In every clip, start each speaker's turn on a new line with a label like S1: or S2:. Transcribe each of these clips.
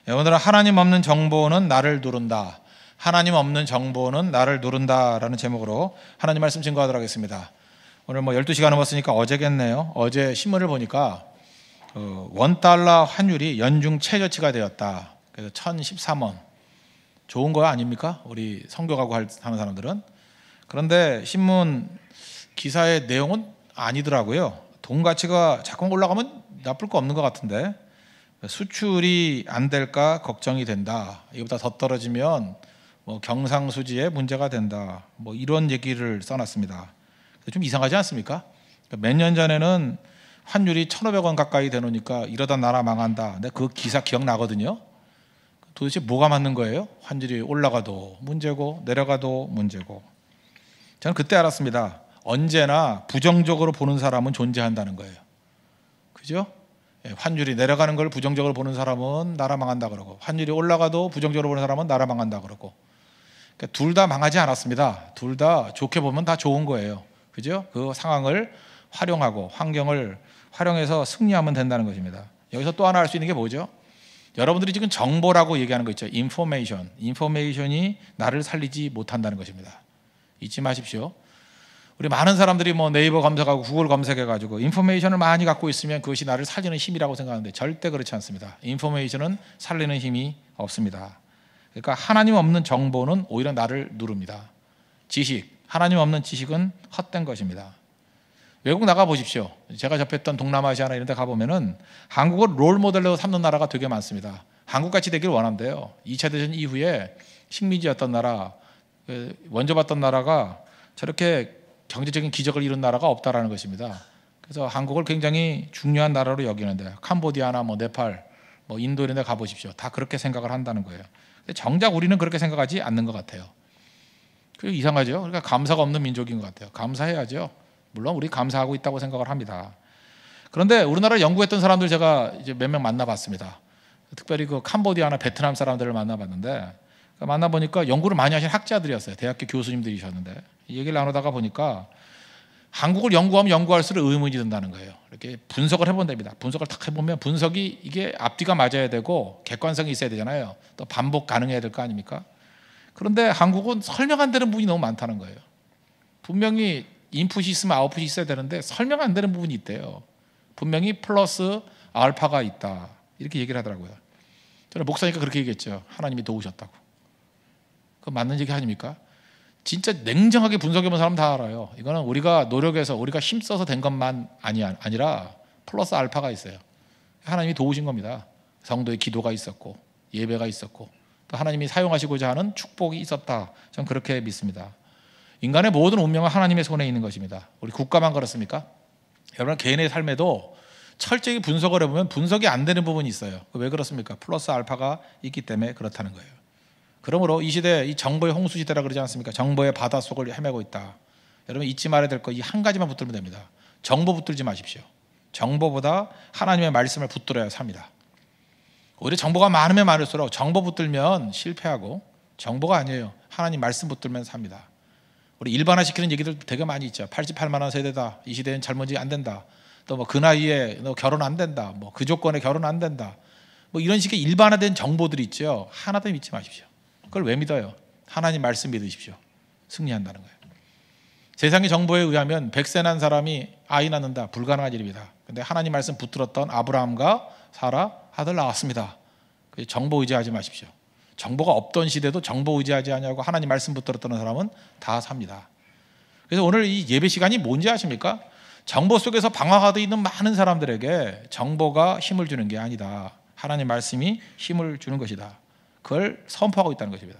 S1: 오늘은 하나님 없는 정보는 나를 누른다. 하나님 없는 정보는 나를 누른다라는 제목으로 하나님 말씀 증거하도록 하겠습니다. 오늘 12시가 넘었으니까 어제겠네요. 어제 신문을 보니까 $1 환율이 연중 최저치가 되었다. 그래서 1013원. 좋은 거 아닙니까? 우리 선교 가고 하는 사람들은. 그런데 신문 기사의 내용은 아니더라고요. 돈 가치가 자꾸 올라가면 나쁠 거 없는 것 같은데 수출이 안 될까 걱정이 된다. 이보다 더 떨어지면 경상수지에 문제가 된다. 이런 얘기를 써놨습니다. 좀 이상하지 않습니까? 몇 년 전에는 환율이 1,500원 가까이 되놓으니까 이러다 나라 망한다. 근데 그 기사 기억나거든요. 도대체 뭐가 맞는 거예요? 환율이 올라가도 문제고 내려가도 문제고. 저는 그때 알았습니다. 언제나 부정적으로 보는 사람은 존재한다는 거예요. 그죠? 환율이 내려가는 걸 부정적으로 보는 사람은 나라 망한다 그러고, 환율이 올라가도 부정적으로 보는 사람은 나라 망한다 그러고. 그러니까 둘 다 망하지 않았습니다. 둘 다 좋게 보면 다 좋은 거예요. 그죠? 그 상황을 활용하고 환경을 활용해서 승리하면 된다는 것입니다. 여기서 또 하나 할 수 있는 게 뭐죠? 여러분들이 지금 정보라고 얘기하는 거 있죠. 인포메이션이 나를 살리지 못한다는 것입니다. 잊지 마십시오. 우리 많은 사람들이 네이버 검색하고 구글 검색해가지고 인포메이션을 많이 갖고 있으면 그것이 나를 살리는 힘이라고 생각하는데 절대 그렇지 않습니다. 인포메이션은 살리는 힘이 없습니다. 그러니까 하나님 없는 정보는 오히려 나를 누릅니다. 지식, 하나님 없는 지식은 헛된 것입니다. 외국 나가 보십시오. 제가 접했던 동남아시아나 이런 데 가보면은 한국을 롤모델로 삼는 나라가 되게 많습니다. 한국같이 되길 원한대요. 2차 대전 이후에 식민지였던 나라, 원조받던 나라가 저렇게 경제적인 기적을 이룬 나라가 없다라는 것입니다. 그래서 한국을 굉장히 중요한 나라로 여기는데 캄보디아나 네팔, 인도 이런 데 가보십시오. 다 그렇게 생각을 한다는 거예요. 근데 정작 우리는 그렇게 생각하지 않는 것 같아요. 그게 이상하죠. 그러니까 감사가 없는 민족인 것 같아요. 감사해야죠. 물론 우리 감사하고 있다고 생각을 합니다. 그런데 우리나라를 연구했던 사람들 제가 이제 몇 명 만나봤습니다. 특별히 그 캄보디아나 베트남 사람들을 만나봤는데 만나보니까 연구를 많이 하신 학자들이었어요. 대학교 교수님들이셨는데 이 얘기를 나누다가 보니까 한국을 연구하면 연구할수록 의문이 든다는 거예요. 이렇게 분석을 해본답니다. 분석을 딱 해보면 분석이 이게 앞뒤가 맞아야 되고 객관성이 있어야 되잖아요. 또 반복 가능해야 될 거 아닙니까? 그런데 한국은 설명 안 되는 부분이 너무 많다는 거예요. 분명히 인풋이 있으면 아웃풋이 있어야 되는데 설명 안 되는 부분이 있대요. 분명히 플러스 알파가 있다. 이렇게 얘기를 하더라고요. 저는 목사니까 그렇게 얘기했죠. 하나님이 도우셨다고. 그거 맞는 얘기 아닙니까? 진짜 냉정하게 분석해본 사람 다 알아요. 이거는 우리가 노력해서 우리가 힘써서 된 것만 아니라 플러스 알파가 있어요. 하나님이 도우신 겁니다. 성도의 기도가 있었고 예배가 있었고 또 하나님이 사용하시고자 하는 축복이 있었다. 저는 그렇게 믿습니다. 인간의 모든 운명은 하나님의 손에 있는 것입니다. 우리 국가만 그렇습니까? 여러분 개인의 삶에도 철저히 분석을 해보면 분석이 안 되는 부분이 있어요. 왜 그렇습니까? 플러스 알파가 있기 때문에 그렇다는 거예요. 그러므로 이 시대, 이 정보의 홍수 시대라 그러지 않습니까? 정보의 바닷속을 헤매고 있다. 여러분 잊지 말아야 될 거 이 한 가지만 붙들면 됩니다. 정보 붙들지 마십시오. 정보보다 하나님의 말씀을 붙들어야 삽니다. 오히려 정보가 많으면 많을수록 정보 붙들면 실패하고 정보가 아니에요. 하나님 말씀 붙들면 삽니다. 우리 일반화시키는 얘기들 되게 많이 있죠. 88만 원 세대다. 이 시대는 젊은이 안 된다. 또 그 나이에 너 결혼 안 된다. 그 조건에 결혼 안 된다. 이런 식의 일반화된 정보들이 있죠. 하나도 믿지 마십시오. 그걸 왜 믿어요? 하나님 말씀 믿으십시오. 승리한다는 거예요. 세상의 정보에 의하면 100세 난 사람이 아이 낳는다. 불가능한 일입니다. 근데 하나님 말씀 붙들었던 아브라함과 사라 아들 낳았습니다. 정보 의지하지 마십시오. 정보가 없던 시대도 정보 의지하지 않냐고 하나님 말씀 붙들었던 사람은 다 삽니다. 그래서 오늘 이 예배 시간이 뭔지 아십니까? 정보 속에서 방황하고 있는 많은 사람들에게 정보가 힘을 주는 게 아니다. 하나님 말씀이 힘을 주는 것이다. 그걸 선포하고 있다는 것입니다.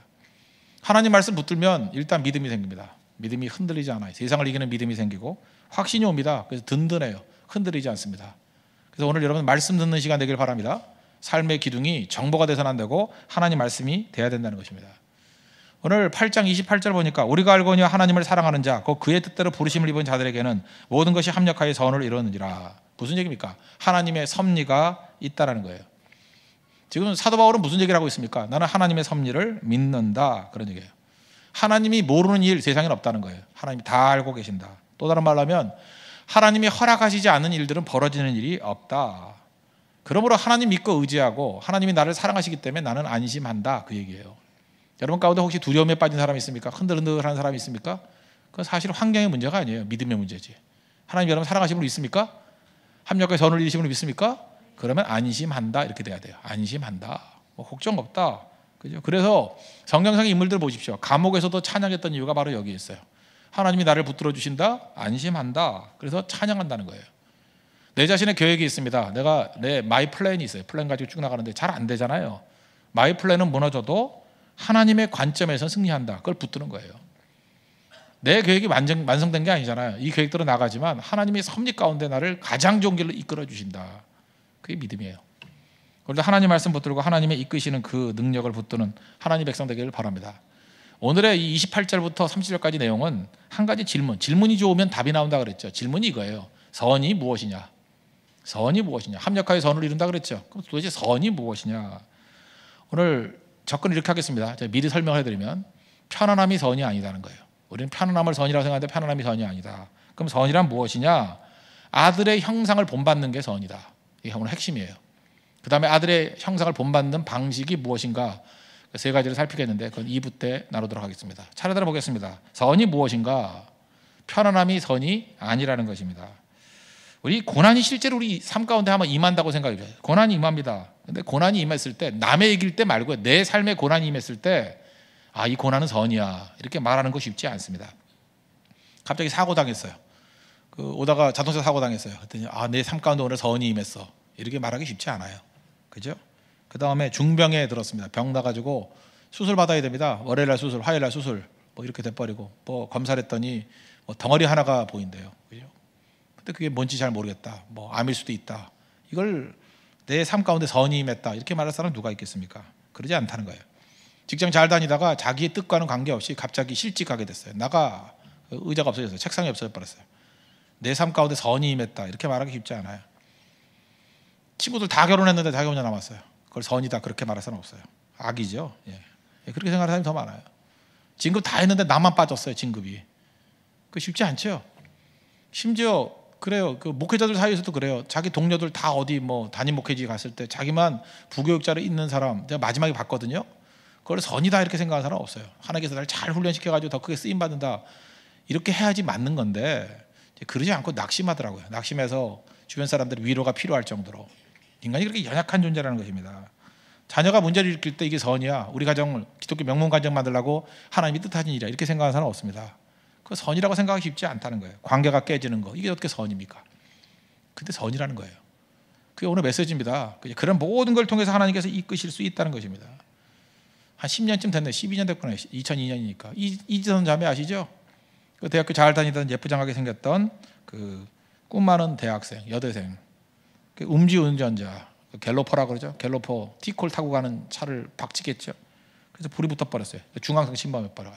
S1: 하나님 말씀 붙들면 일단 믿음이 생깁니다. 믿음이 흔들리지 않아요. 세상을 이기는 믿음이 생기고 확신이 옵니다. 그래서 든든해요. 흔들리지 않습니다. 그래서 오늘 여러분 말씀 듣는 시간 되길 바랍니다. 삶의 기둥이 정보가 돼서는 안 되고 하나님 말씀이 돼야 된다는 것입니다. 오늘 8장 28절 보니까 우리가 알거니와 하나님을 사랑하는 자 곧 그의 뜻대로 부르심을 입은 자들에게는 모든 것이 합력하여 선을 이루느니라. 무슨 얘기입니까? 하나님의 섭리가 있다라는 거예요. 지금 사도 바울은 무슨 얘기를 하고 있습니까? 나는 하나님의 섭리를 믿는다. 그런 얘기예요. 하나님이 모르는 일 세상에는 없다는 거예요. 하나님이 다 알고 계신다. 또 다른 말로 하면 하나님이 허락하시지 않는 일들은 벌어지는 일이 없다. 그러므로 하나님 믿고 의지하고 하나님이 나를 사랑하시기 때문에 나는 안심한다, 그 얘기예요. 여러분 가운데 혹시 두려움에 빠진 사람이 있습니까? 흔들흔들하는 사람이 있습니까? 그건 사실 환경의 문제가 아니에요. 믿음의 문제지. 하나님 여러분 사랑하시는 분 있습니까? 합력과 선을 이루시는 분 믿습니까? 그러면 안심한다, 이렇게 돼야 돼요. 안심한다, 뭐 걱정 없다, 그죠? 그래서 성경상의 인물들 보십시오. 감옥에서도 찬양했던 이유가 바로 여기 있어요. 하나님이 나를 붙들어 주신다, 안심한다. 그래서 찬양한다는 거예요. 내 자신의 계획이 있습니다. 내가 내 마이 플랜이 있어요. 플랜 가지고 쭉 나가는데 잘 안 되잖아요. 마이 플랜은 무너져도 하나님의 관점에서 승리한다, 그걸 붙드는 거예요. 내 계획이 완성된 게 아니잖아요. 이 계획대로 나가지만 하나님의 섭리 가운데 나를 가장 좋은 길로 이끌어 주신다, 그게 믿음이에요. 그래서 하나님 말씀 붙들고 하나님의 이끄시는 그 능력을 붙드는 하나님 백성 되기를 바랍니다. 오늘의 이 28절부터 30절까지 내용은 한 가지 질문이 좋으면 답이 나온다 그랬죠. 질문이 이거예요. 선이 무엇이냐? 선이 무엇이냐? 합력하여 선을 이룬다 그랬죠. 그럼 도대체 선이 무엇이냐? 오늘 접근을 이렇게 하겠습니다. 제가 미리 설명을 해드리면 편안함이 선이 아니다는 거예요. 우리는 편안함을 선이라고 생각하는데 편안함이 선이 아니다. 그럼 선이란 무엇이냐? 아들의 형상을 본받는 게 선이다. 이게 오늘 핵심이에요. 그 다음에 아들의 형상을 본받는 방식이 무엇인가? 세 가지를 살피겠는데 그건 2부 때 나누도록 하겠습니다. 차례대로 보겠습니다. 선이 무엇인가? 편안함이 선이 아니라는 것입니다. 우리 고난이 실제로 우리 삶 가운데 한번 임한다고 생각해요. 고난이 임합니다. 근데 고난이 임했을 때 남의 얘기일 때 말고 내 삶에 고난이 임했을 때 아, 이 고난은 선이야, 이렇게 말하는 거 쉽지 않습니다. 갑자기 사고 당했어요. 오다가 자동차 사고 당했어요. 그랬더니 아, 내 삶 가운데 오늘 선이 임했어, 이렇게 말하기 쉽지 않아요. 그죠? 그 다음에 중병에 들었습니다. 병 나가지고 수술 받아야 됩니다. 월요일날 수술, 화요일날 수술, 뭐 이렇게 돼버리고 뭐 검사를 했더니 뭐 덩어리 하나가 보인대요. 그죠? 근데 그게 뭔지 잘 모르겠다. 뭐 암일 수도 있다. 이걸 내 삶 가운데 선이 임했다, 이렇게 말할 사람 누가 있겠습니까? 그러지 않다는 거예요. 직장 잘 다니다가 자기의 뜻과는 관계없이 갑자기 실직하게 됐어요. 나가 의자가 없어졌어요. 책상이 없어져 버렸어요. 내 삶 가운데 선이 임했다, 이렇게 말하기 쉽지 않아요. 친구들 다 결혼했는데 자기 혼자 남았어요. 그걸 선이다, 그렇게 말할 사람은 없어요. 악이죠. 예. 그렇게 생각하는 사람이 더 많아요. 진급 다 했는데 나만 빠졌어요. 진급이. 그 쉽지 않죠. 심지어 그래요. 그 목회자들 사이에서도 그래요. 자기 동료들 다 어디 뭐 담임 목회지 갔을 때 자기만 부교육자로 있는 사람 내가 마지막에 봤거든요. 그걸 선이다 이렇게 생각하는 사람은 없어요. 하나님께서 나를 잘 훈련시켜가지고 더 크게 쓰임 받는다, 이렇게 해야지 맞는 건데 그러지 않고 낙심하더라고요. 낙심해서 주변 사람들의 위로가 필요할 정도로. 인간이 그렇게 연약한 존재라는 것입니다. 자녀가 문제를 일으킬 때 이게 선이야, 우리 가정을 기독교 명문 가정 만들라고 하나님이 뜻하신 일이야, 이렇게 생각하는 사람은 없습니다. 그 선이라고 생각하기 쉽지 않다는 거예요. 관계가 깨지는 거, 이게 어떻게 선입니까? 근데 선이라는 거예요. 그게 오늘 메시지입니다. 그런 모든 걸 통해서 하나님께서 이끄실 수 있다는 것입니다. 한 10년쯤 됐네. 12년 됐구나. 2002년이니까. 이지선 자매 아시죠? 그 대학교 잘 다니던 예쁘장하게 생겼던 그 꿈 많은 대학생, 여대생, 그 음주운전자, 갤로퍼라 그러죠. 갤로퍼 티콜 타고 가는 차를 박치겠죠. 그래서 불이 붙어버렸어요. 중앙선 침범해 버려요.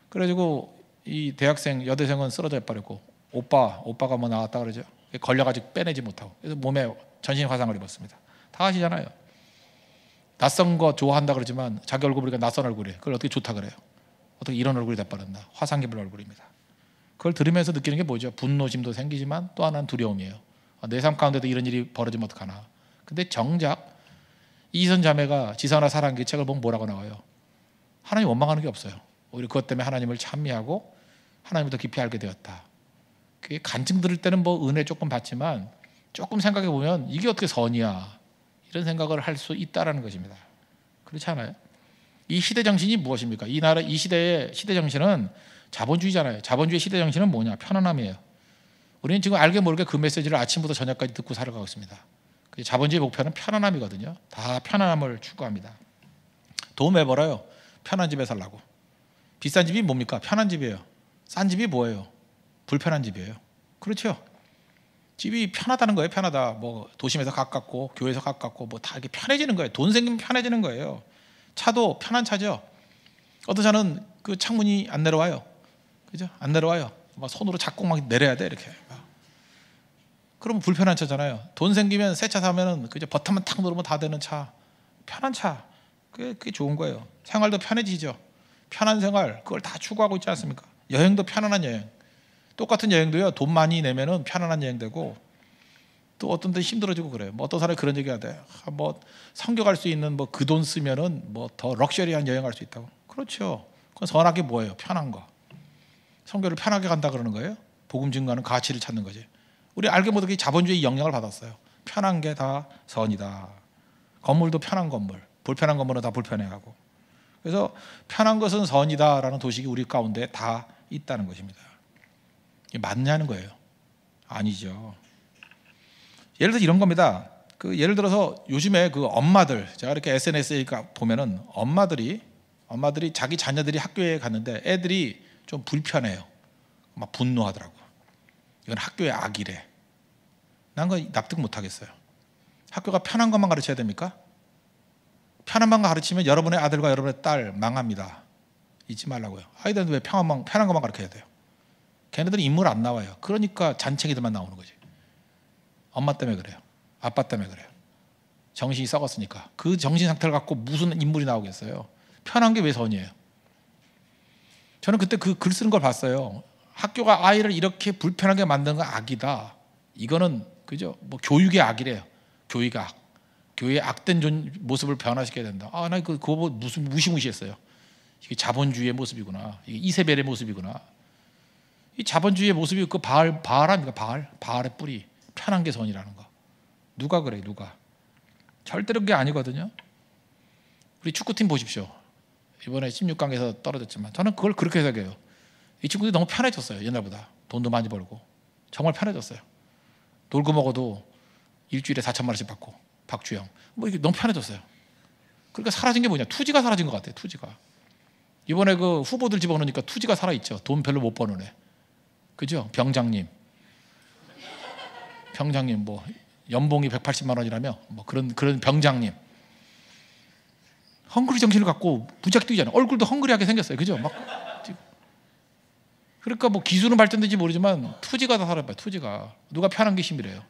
S1: 그래가지고 이 대학생, 여대생은 쓰러져 버렸고 오빠가 뭐 나왔다 그러죠. 걸려가지고 빼내지 못하고, 그래서 몸에 전신 화상을 입었습니다. 다 아시잖아요. 낯선 거 좋아한다 그러지만 자기 얼굴 보니까 낯선 얼굴이에요. 그걸 어떻게 좋다 그래요? 어떻게 이런 얼굴이 돼버렸나? 화상 입은 얼굴입니다. 그걸 들으면서 느끼는 게 뭐죠? 분노심도 생기지만 또 하나는 두려움이에요. 내 삶 가운데도 이런 일이 벌어지면 어떡하나. 근데 정작 이선 자매가 지선아 사랑기 책을 보면 뭐라고 나와요? 하나님 원망하는 게 없어요. 오히려 그것 때문에 하나님을 찬미하고 하나님을 더 깊이 알게 되었다. 그게 간증 들을 때는 뭐 은혜 조금 받지만 조금 생각해 보면 이게 어떻게 선이야, 이런 생각을 할 수 있다라는 것입니다. 그렇지 않아요? 이 시대 정신이 무엇입니까? 이 나라, 이 시대의 시대 정신은 자본주의잖아요. 자본주의 시대 정신은 뭐냐? 편안함이에요. 우리는 지금 알게 모르게 그 메시지를 아침부터 저녁까지 듣고 살아가고 있습니다. 자본주의 목표는 편안함이거든요. 다 편안함을 추구합니다. 돈 왜 벌어요? 편한 집에 살라고. 비싼 집이 뭡니까? 편한 집이에요. 싼 집이 뭐예요? 불편한 집이에요. 그렇죠? 집이 편하다는 거예요. 편하다. 뭐 도심에서 가깝고 교회에서 가깝고 뭐 다 이렇게 편해지는 거예요. 돈 생기면 편해지는 거예요. 차도 편한 차죠. 어떤 차는 그 창문이 안 내려와요. 그죠? 안 내려와요. 막 손으로 잡고 막 내려야 돼 이렇게. 그러면 불편한 차잖아요. 돈 생기면 새 차 사면은 그죠? 버튼만 탁 누르면 다 되는 차. 편한 차. 그게 좋은 거예요. 생활도 편해지죠. 편한 생활, 그걸 다 추구하고 있지 않습니까? 여행도 편안한 여행. 똑같은 여행도요, 돈 많이 내면은 편안한 여행 되고, 또 어떤 데 힘들어지고 그래요. 뭐 어떤 사람이 그런 얘기가 돼. 뭐 성교 갈 수 있는 뭐 그 돈 쓰면은 뭐 더 럭셔리한 여행 갈 수 있다고. 그렇죠. 그건 선하게 뭐예요? 편한 거. 성교를 편하게 간다 그러는 거예요. 복음 증거하는 가치를 찾는 거지. 우리 알게 모르게 자본주의 영향을 받았어요. 편한 게 다 선이다. 건물도 편한 건물, 불편한 건물은 다 불편해하고. 그래서 편한 것은 선이다라는 도식이 우리 가운데 다 있다는 것입니다. 이게 맞냐는 거예요. 아니죠. 예를 들어 이런 겁니다. 그 예를 들어서 요즘에 그 엄마들, 제가 이렇게 SNS에 보면은 엄마들이 자기 자녀들이 학교에 갔는데 애들이 좀 불편해요. 막 분노하더라고. 이건 학교의 악이래. 난 그거 납득 못 하겠어요. 학교가 편한 것만 가르쳐야 됩니까? 편한 것만 가르치면 여러분의 아들과 여러분의 딸 망합니다. 잊지 말라고요. 아이들은 왜 편한 것만 가르쳐야 돼요? 걔네들은 인물 안 나와요. 그러니까 잔챙이들만 나오는 거지. 엄마 때문에 그래요. 아빠 때문에 그래요. 정신이 썩었으니까. 그 정신 상태를 갖고 무슨 인물이 나오겠어요? 편한 게 왜 선이에요? 저는 그때 그 글 쓰는 걸 봤어요. 학교가 아이를 이렇게 불편하게 만드는 건 악이다. 이거는 그죠? 뭐 교육의 악이래요. 교육의 악. 교회의 악된 모습을 변화시켜야 된다. 아, 나 그거 무슨 무시무시했어요. 이게 자본주의의 모습이구나. 이게 이세벨의 모습이구나. 이 자본주의의 모습이 그 바알 아닙니까? 바알의 뿌리. 편한 게 선이라는 거. 누가 그래? 누가? 절대로 그게 아니거든요. 우리 축구팀 보십시오. 이번에 16강에서 떨어졌지만 저는 그걸 그렇게 해석해요. 이 친구들이 너무 편해졌어요. 옛날보다. 돈도 많이 벌고 정말 편해졌어요. 놀고 먹어도 일주일에 4천만 원씩 받고. 박주영 뭐 이게 너무 편해졌어요. 그러니까 사라진 게 뭐냐? 투지가 사라진 것 같아요. 투지가. 이번에 그 후보들 집어넣으니까 투지가 살아있죠. 돈 별로 못 버는 애. 그죠? 병장님 뭐 연봉이 180만 원이라며 뭐 그런 병장님 헝그리 정신을 갖고 무지하게 뛰잖아요. 얼굴도 헝그리하게 생겼어요. 그죠? 막 그러니까 뭐 기술은 발전된지 모르지만 투지가 다 살아봐요. 투지가. 누가 편한 게 힘이래요.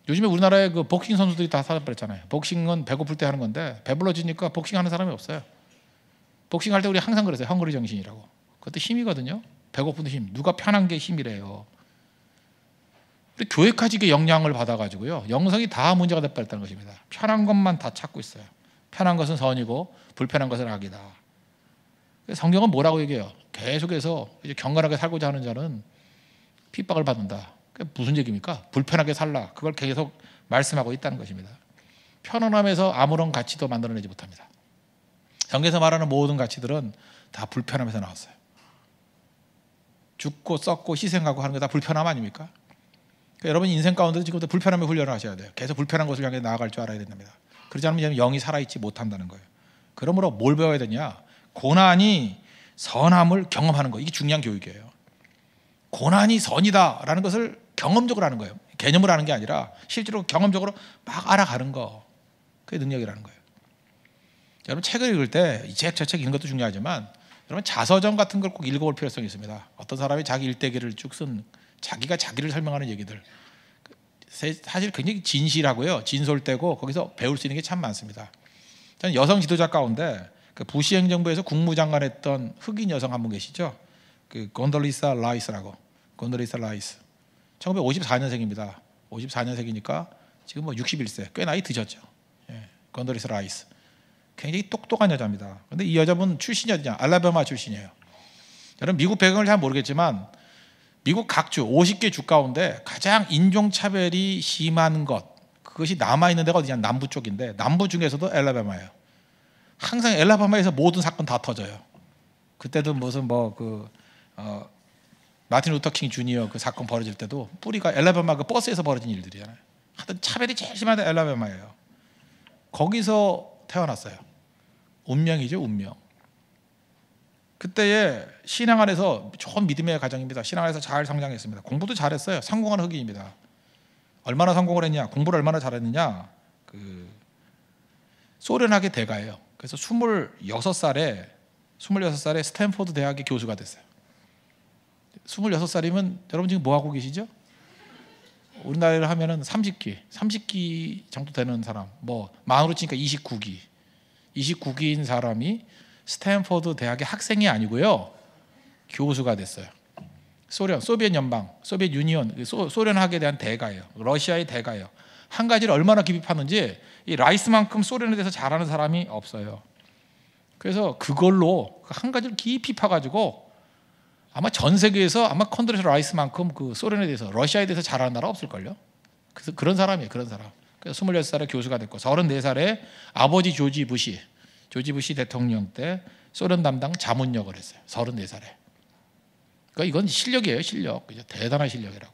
S1: 요즘에 우리나라의 그 복싱 선수들이 다 살아버렸잖아요. 복싱은 배고플 때 하는 건데 배불러지니까 복싱하는 사람이 없어요. 복싱할 때 우리 항상 그랬어요. 헝그리 정신이라고. 그것도 힘이거든요. 배고픈 힘. 누가 편한 게 힘이래요. 우리 교회까지 이게 영향을 받아가지고요. 영성이 다 문제가 돼버렸다는 것입니다. 편한 것만 다 찾고 있어요. 편한 것은 선이고 불편한 것은 악이다. 성경은 뭐라고 얘기해요? 계속해서 이제 경건하게 살고자 하는 자는 핍박을 받는다. 그게 무슨 얘기입니까? 불편하게 살라. 그걸 계속 말씀하고 있다는 것입니다. 편안함에서 아무런 가치도 만들어내지 못합니다. 성경에서 말하는 모든 가치들은 다 불편함에서 나왔어요. 죽고 썩고 희생하고 하는 게 다 불편함 아닙니까? 그러니까 여러분 인생 가운데도 지금부터 불편함에 훈련을 하셔야 돼요. 계속 불편한 것을 향해 나아갈 줄 알아야 된답니다. 그러지 않으면 영이 살아있지 못한다는 거예요. 그러므로 뭘 배워야 되냐? 고난이 선함을 경험하는 거. 이게 중요한 교육이에요. 고난이 선이다라는 것을 경험적으로 하는 거예요. 개념을 하는 게 아니라 실제로 경험적으로 막 알아가는 거. 그게 능력이라는 거예요. 여러분 책을 읽을 때 이 책 저 책 읽는 것도 중요하지만 여러분 자서전 같은 걸 꼭 읽어볼 필요성이 있습니다. 어떤 사람이 자기 일대기를 쭉 쓴 자기가 자기를 설명하는 얘기들 사실 굉장히 진실하고요. 진솔되고 거기서 배울 수 있는 게 참 많습니다. 저는 여성 지도자 가운데 그 부시 행정부에서 국무장관 했던 흑인 여성 한 분 계시죠. 그 곤돌리사 라이스라고. 곤돌리사 라이스. 1954년생입니다. 54년생이니까 지금 뭐 61세. 꽤 나이 드셨죠. 예, 곤돌리사 라이스. 굉장히 똑똑한 여자입니다. 그런데 이 여자분 출신이 어디냐? 알라바마 출신이에요. 여러분 미국 배경을 잘 모르겠지만 미국 각 주 50개 주 가운데 가장 인종차별이 심한 것 그것이 남아있는 데가 어디냐? 남부 쪽인데 남부 중에서도 알라바마예요. 항상 알라바마에서 모든 사건 다 터져요. 그때도 무슨 마틴 루터 킹 주니어 그 사건 벌어질 때도 뿌리가 알라바마 그 버스에서 벌어진 일들이잖아요. 하여튼 차별이 제일 심한 데 알라바마예요. 거기서 태어났어요. 운명이죠, 운명. 그때의 신앙 안에서 좋은 믿음의 가정입니다. 신앙 안에서 잘 성장했습니다. 공부도 잘했어요. 성공한 흑인입니다. 얼마나 성공을 했냐? 공부를 얼마나 잘했느냐? 그 소련학의 대가예요. 그래서 26살에 스탠포드 대학의 교수가 됐어요. 26살이면 여러분 지금 뭐 하고 계시죠? 우리나라로 하면은 30기 정도 되는 사람, 뭐 만으로 치니까 29기인 사람이 스탠포드 대학의 학생이 아니고요, 교수가 됐어요. 소비에트 연방, 소비에트 유니온, 소련학에 대한 대가예요. 러시아의 대가예요. 한 가지를 얼마나 깊이 파는지 이 라이스만큼 소련에 대해서 잘하는 사람이 없어요. 그래서 그걸로 한 가지를 깊이 파가지고 아마 전 세계에서 아마 컨드레스 라이스만큼 그 소련에 대해서 러시아에 대해서 잘하는 나라 없을걸요. 그래서 그런 사람이에요. 그런 사람. 그래서 26살에 교수가 됐고 34살에 아버지 조지 부시 대통령 때 소련 담당 자문역을 했어요. 34살에. 그러니까 이건 실력이에요. 실력. 대단한 실력이라고.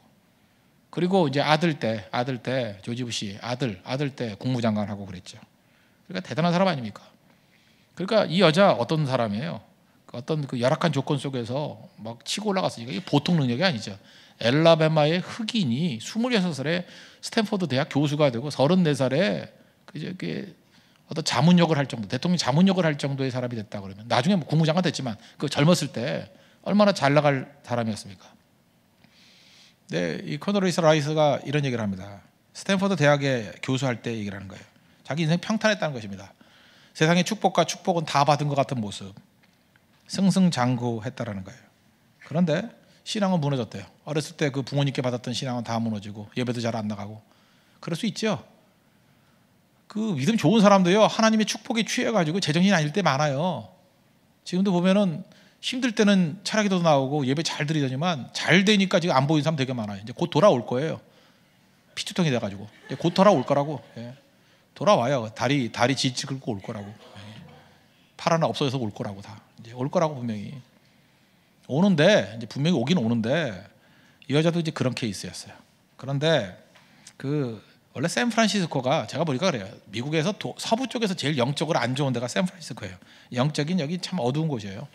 S1: 그리고 이제 아들 때 조지 부시 아들 때 국무장관 하고 그랬죠. 그러니까 대단한 사람 아닙니까? 그러니까 이 여자 어떤 사람이에요? 어떤 그 열악한 조건 속에서 막 치고 올라갔으니까 이게 보통 능력이 아니죠. 엘라베마의 흑인이 26살에 스탠포드 대학 교수가 되고 34살에 그게 어떤 자문역을 할 정도, 대통령 자문역을 할 정도의 사람이 됐다 그러면 나중에 뭐 국무장관 됐지만 그 젊었을 때 얼마나 잘 나갈 사람이었습니까? 네, 이 컨돌리사 라이스가 이런 얘기를 합니다. 스탠포드 대학에 교수할 때 얘기를 하는 거예요. 자기 인생 평탄했다는 것입니다. 세상의 축복과 축복은 다 받은 것 같은 모습, 승승장구했다라는 거예요. 그런데 신앙은 무너졌대요. 어렸을 때 그 부모님께 받았던 신앙은 다 무너지고 예배도 잘 안 나가고 그럴 수 있죠. 그 믿음 좋은 사람도요 하나님의 축복에 취해가지고 제정신이 아닐 때 많아요. 지금도 보면은 힘들 때는 철학기도 나오고 예배 잘 드리더니만 잘 되니까 지금 안 보이는 사람 되게 많아요. 이제 곧 돌아올 거예요. 피투성이 돼가지고 이제 곧 돌아올 거라고. 예. 돌아와요. 다리 지치 긁고 올 거라고. 예. 팔 하나 없어져서 올 거라고 다. 이제 올 거라고 분명히 오는데 이제 분명히 오긴 오는데 이 여자도 이제 그런 케이스였어요. 그런데 그 원래 샌프란시스코가 제가 보니까 그래요. 미국에서 서부 쪽에서 제일 영적으로 안 좋은 데가 샌프란시스코예요. 영적인 여기 참 어두운 곳이에요.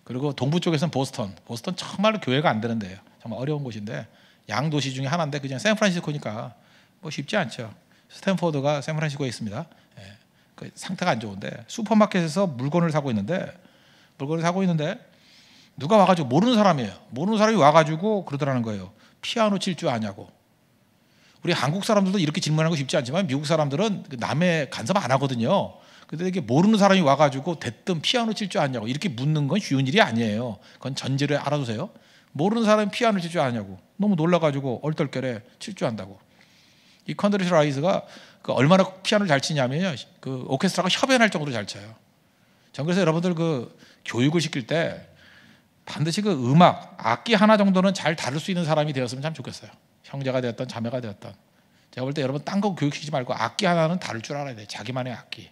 S1: 그리고 동부 쪽에서는 보스턴 정말로 교회가 안 되는 데예요. 정말 어려운 곳인데 양도시 중에 하나인데 그냥 샌프란시스코니까 뭐 쉽지 않죠. 스탠포드가 샌프란시스코에 있습니다. 예. 그 상태가 안 좋은데 슈퍼마켓에서 물건을 사고 있는데 누가 와가지고 모르는 사람이 와가지고 그러더라는 거예요. 피아노 칠 줄 아냐고. 우리 한국 사람들도 이렇게 질문하는 거 쉽지 않지만 미국 사람들은 남의 간섭 안 하거든요. 근데 이게 모르는 사람이 와가지고 대뜸 피아노 칠 줄 아냐고 이렇게 묻는 건 쉬운 일이 아니에요. 그건 전제를 알아두세요. 모르는 사람이 피아노 칠 줄 아냐고 너무 놀라가지고 얼떨결에 칠 줄 안다고. 이 컨드레스 라이스가 그 얼마나 피아노를 잘 치냐면요, 그 오케스트라가 협연할 정도로 잘 쳐요. 전 그래서 여러분들 그 교육을 시킬 때 반드시 그 음악 악기 하나 정도는 잘 다룰 수 있는 사람이 되었으면 참 좋겠어요. 형제가 되었던 자매가 되었던. 제가 볼 때 여러분 딴 거 교육시키지 말고 악기 하나는 다룰 줄 알아야 돼요. 자기만의 악기.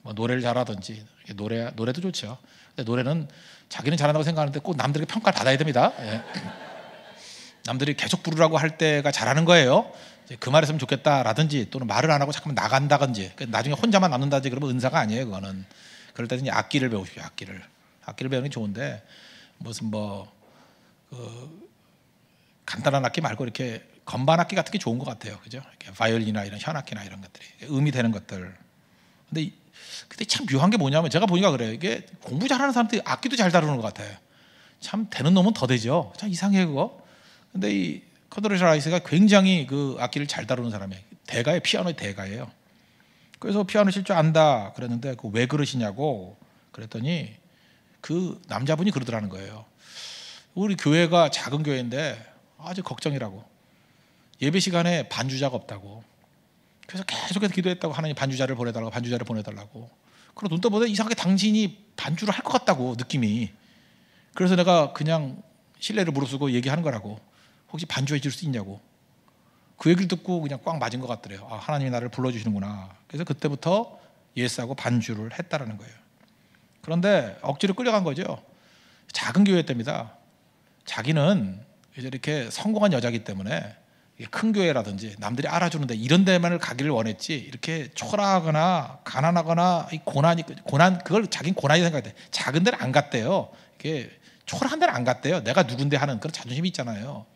S1: 뭐 노래를 잘하든지 노래도 좋죠. 근데 노래는 자기는 잘한다고 생각하는데 꼭 남들에게 평가를 받아야 됩니다. 예. 남들이 계속 부르라고 할 때가 잘하는 거예요. 그 말했으면 좋겠다라든지 또는 말을 안 하고 잠깐만 나간다든지 나중에 혼자만 남는다든지 그러면 은사가 아니에요. 그거는. 그럴 때는 악기를 배우십시오. 악기를 배우는 게 좋은데 무슨 간단한 악기 말고 이렇게 건반 악기 같은 게 좋은 것 같아요. 그죠? 바이올린이나 이런 현악기나 이런 것들이 음이 되는 것들. 근데 참 묘한 게 뭐냐면 제가 보니까 그래요. 이게 공부 잘하는 사람들이 악기도 잘 다루는 것 같아요. 참 되는 놈은 더 되죠. 참 이상해 그거. 근데 이 컨드레스 라이스가 굉장히 그 악기를 잘 다루는 사람이에요. 대가의 피아노의 대가예요. 그래서 피아노 칠 줄 안다 그랬는데 그 왜 그러시냐고 그랬더니 그 남자분이 그러더라는 거예요. 우리 교회가 작은 교회인데 아주 걱정이라고. 예배 시간에 반주자가 없다고. 그래서 계속해서 기도했다고. 하나님 반주자를 보내달라고. 그리고 눈 떠보다 이상하게 당신이 반주를 할 것 같다고 느낌이. 그래서 내가 그냥 신뢰를 무릅쓰고 얘기하는 거라고. 혹시 반주해 줄 수 있냐고. 그 얘기를 듣고 그냥 꽉 맞은 것 같더래요. 아, 하나님이 나를 불러주시는구나. 그래서 그때부터 예스하고 반주를 했다라는 거예요. 그런데 억지로 끌려간 거죠. 작은 교회 때입니다. 자기는 이제 이렇게 성공한 여자기 때문에 큰 교회라든지 남들이 알아주는데 이런 데만을 가기를 원했지 이렇게 초라하거나 가난하거나 고난 그걸 자기는 고난이 생각해. 작은 데는 안 갔대요. 이게 초라한 데는 안 갔대요. 내가 누군데 하는 그런 자존심이 있잖아요.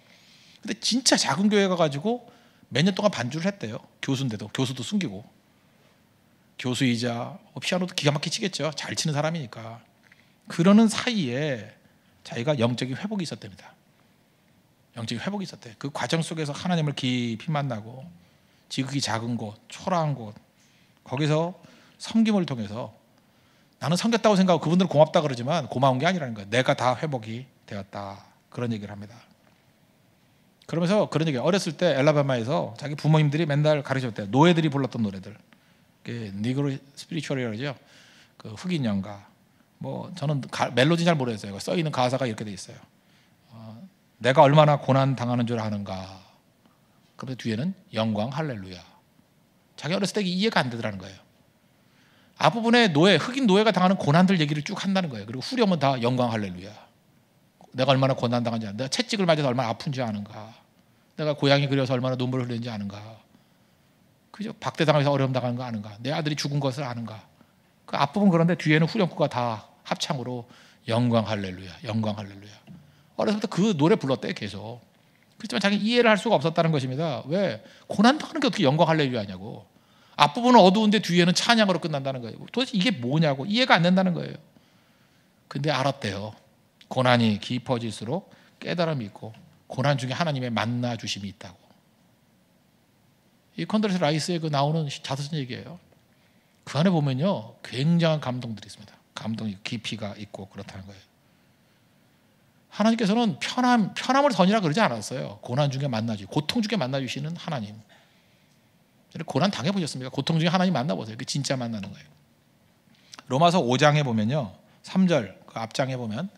S1: 근데 진짜 작은 교회 가가지고 몇 년 동안 반주를 했대요. 교수인데도 교수도 숨기고 교수이자 피아노도 기가 막히게 치겠죠. 잘 치는 사람이니까. 그러는 사이에 자기가 영적인 회복이 있었답니다. 영적인 회복이 있었대. 그 과정 속에서 하나님을 깊이 만나고 지극히 작은 곳, 초라한 곳 거기서 섬김을 통해서 나는 섬겼다고 생각하고 그분들은 고맙다 그러지만 고마운 게 아니라는 거예요. 내가 다 회복이 되었다. 그런 얘기를 합니다. 그러면서 그런 얘기, 어렸을 때 엘라바마에서 자기 부모님들이 맨날 가르쳤대요. 노예들이 불렀던 노래들, 니그로 스피리추얼이라죠. 그 흑인 연가. 뭐 저는 멜로디 잘 모르겠어요. 써 있는 가사가 이렇게 돼 있어요. 내가 얼마나 고난 당하는 줄 아는가. 그런데 뒤에는 영광 할렐루야. 자기 어렸을 때 이해가 안 되더라는 거예요. 앞부분에 흑인 노예가 당하는 고난들 얘기를 쭉 한다는 거예요. 그리고 후렴은 다 영광 할렐루야. 내가 얼마나 고난 당한지 아는가. 내가 채찍을 맞아서 얼마나 아픈지 아는가. 내가 고양이 그려서 얼마나 눈물을 흘리는지 아는가. 그죠? 박대당해서 어려움 당하는 거 아는가. 내 아들이 죽은 것을 아는가. 그 앞부분. 그런데 뒤에는 후렴구가 다 합창으로 영광 할렐루야, 영광 할렐루야. 어렸을 때 그 노래 불렀대 계속. 그렇지만 자기 이해를 할 수가 없었다는 것입니다. 왜? 고난 당하는 게 어떻게 영광 할렐루야냐고. 앞부분은 어두운데 뒤에는 찬양으로 끝난다는 거예요. 도대체 이게 뭐냐고 이해가 안 된다는 거예요. 근데 알았대요. 고난이 깊어질수록 깨달음이 있고 고난 중에 하나님의 만나 주심이 있다고. 이 컨드레스 라이스에 그 나오는 자서전 얘기예요. 그 안에 보면요 굉장한 감동들이 있습니다. 감동이 깊이가 있고 그렇다는 거예요. 하나님께서는 편함을 선이라 그러지 않았어요. 고난 중에 만나주, 고통 중에 만나주시는 하나님. 고난 당해보셨습니까? 고통 중에 하나님 만나보세요. 그 진짜 만나는 거예요. 로마서 5장에 보면요 3절 그 앞장에 보면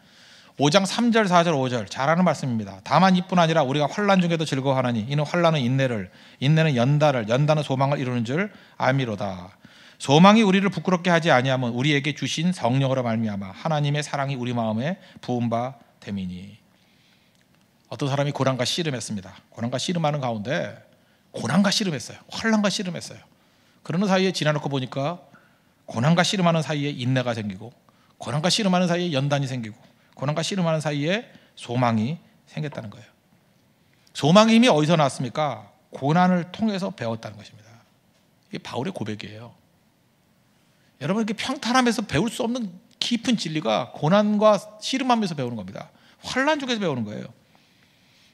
S1: 5장 3절 4절 5절 잘하는 말씀입니다. 다만 이뿐 아니라 우리가 환난 중에도 즐거워하나니 이는 환난은 인내를, 인내는 연단을, 연단은 소망을 이루는 줄 알미로다. 소망이 우리를 부끄럽게 하지 아니하면 우리에게 주신 성령으로 말미암아 하나님의 사랑이 우리 마음에 부은 바 됨이니. 어떤 사람이 고난과 씨름했습니다. 고난과 씨름하는 가운데 고난과 씨름했어요. 환난과 씨름했어요. 그러는 사이에 지나놓고 보니까 고난과 씨름하는 사이에 인내가 생기고 고난과 씨름하는 사이에 연단이 생기고 고난과 씨름하는 사이에 소망이 생겼다는 거예요. 소망의 힘이 어디서 나왔습니까? 고난을 통해서 배웠다는 것입니다. 이게 바울의 고백이에요. 여러분 이렇게 평탄함에서 배울 수 없는 깊은 진리가 고난과 씨름하면서 배우는 겁니다. 환난 중에서 배우는 거예요.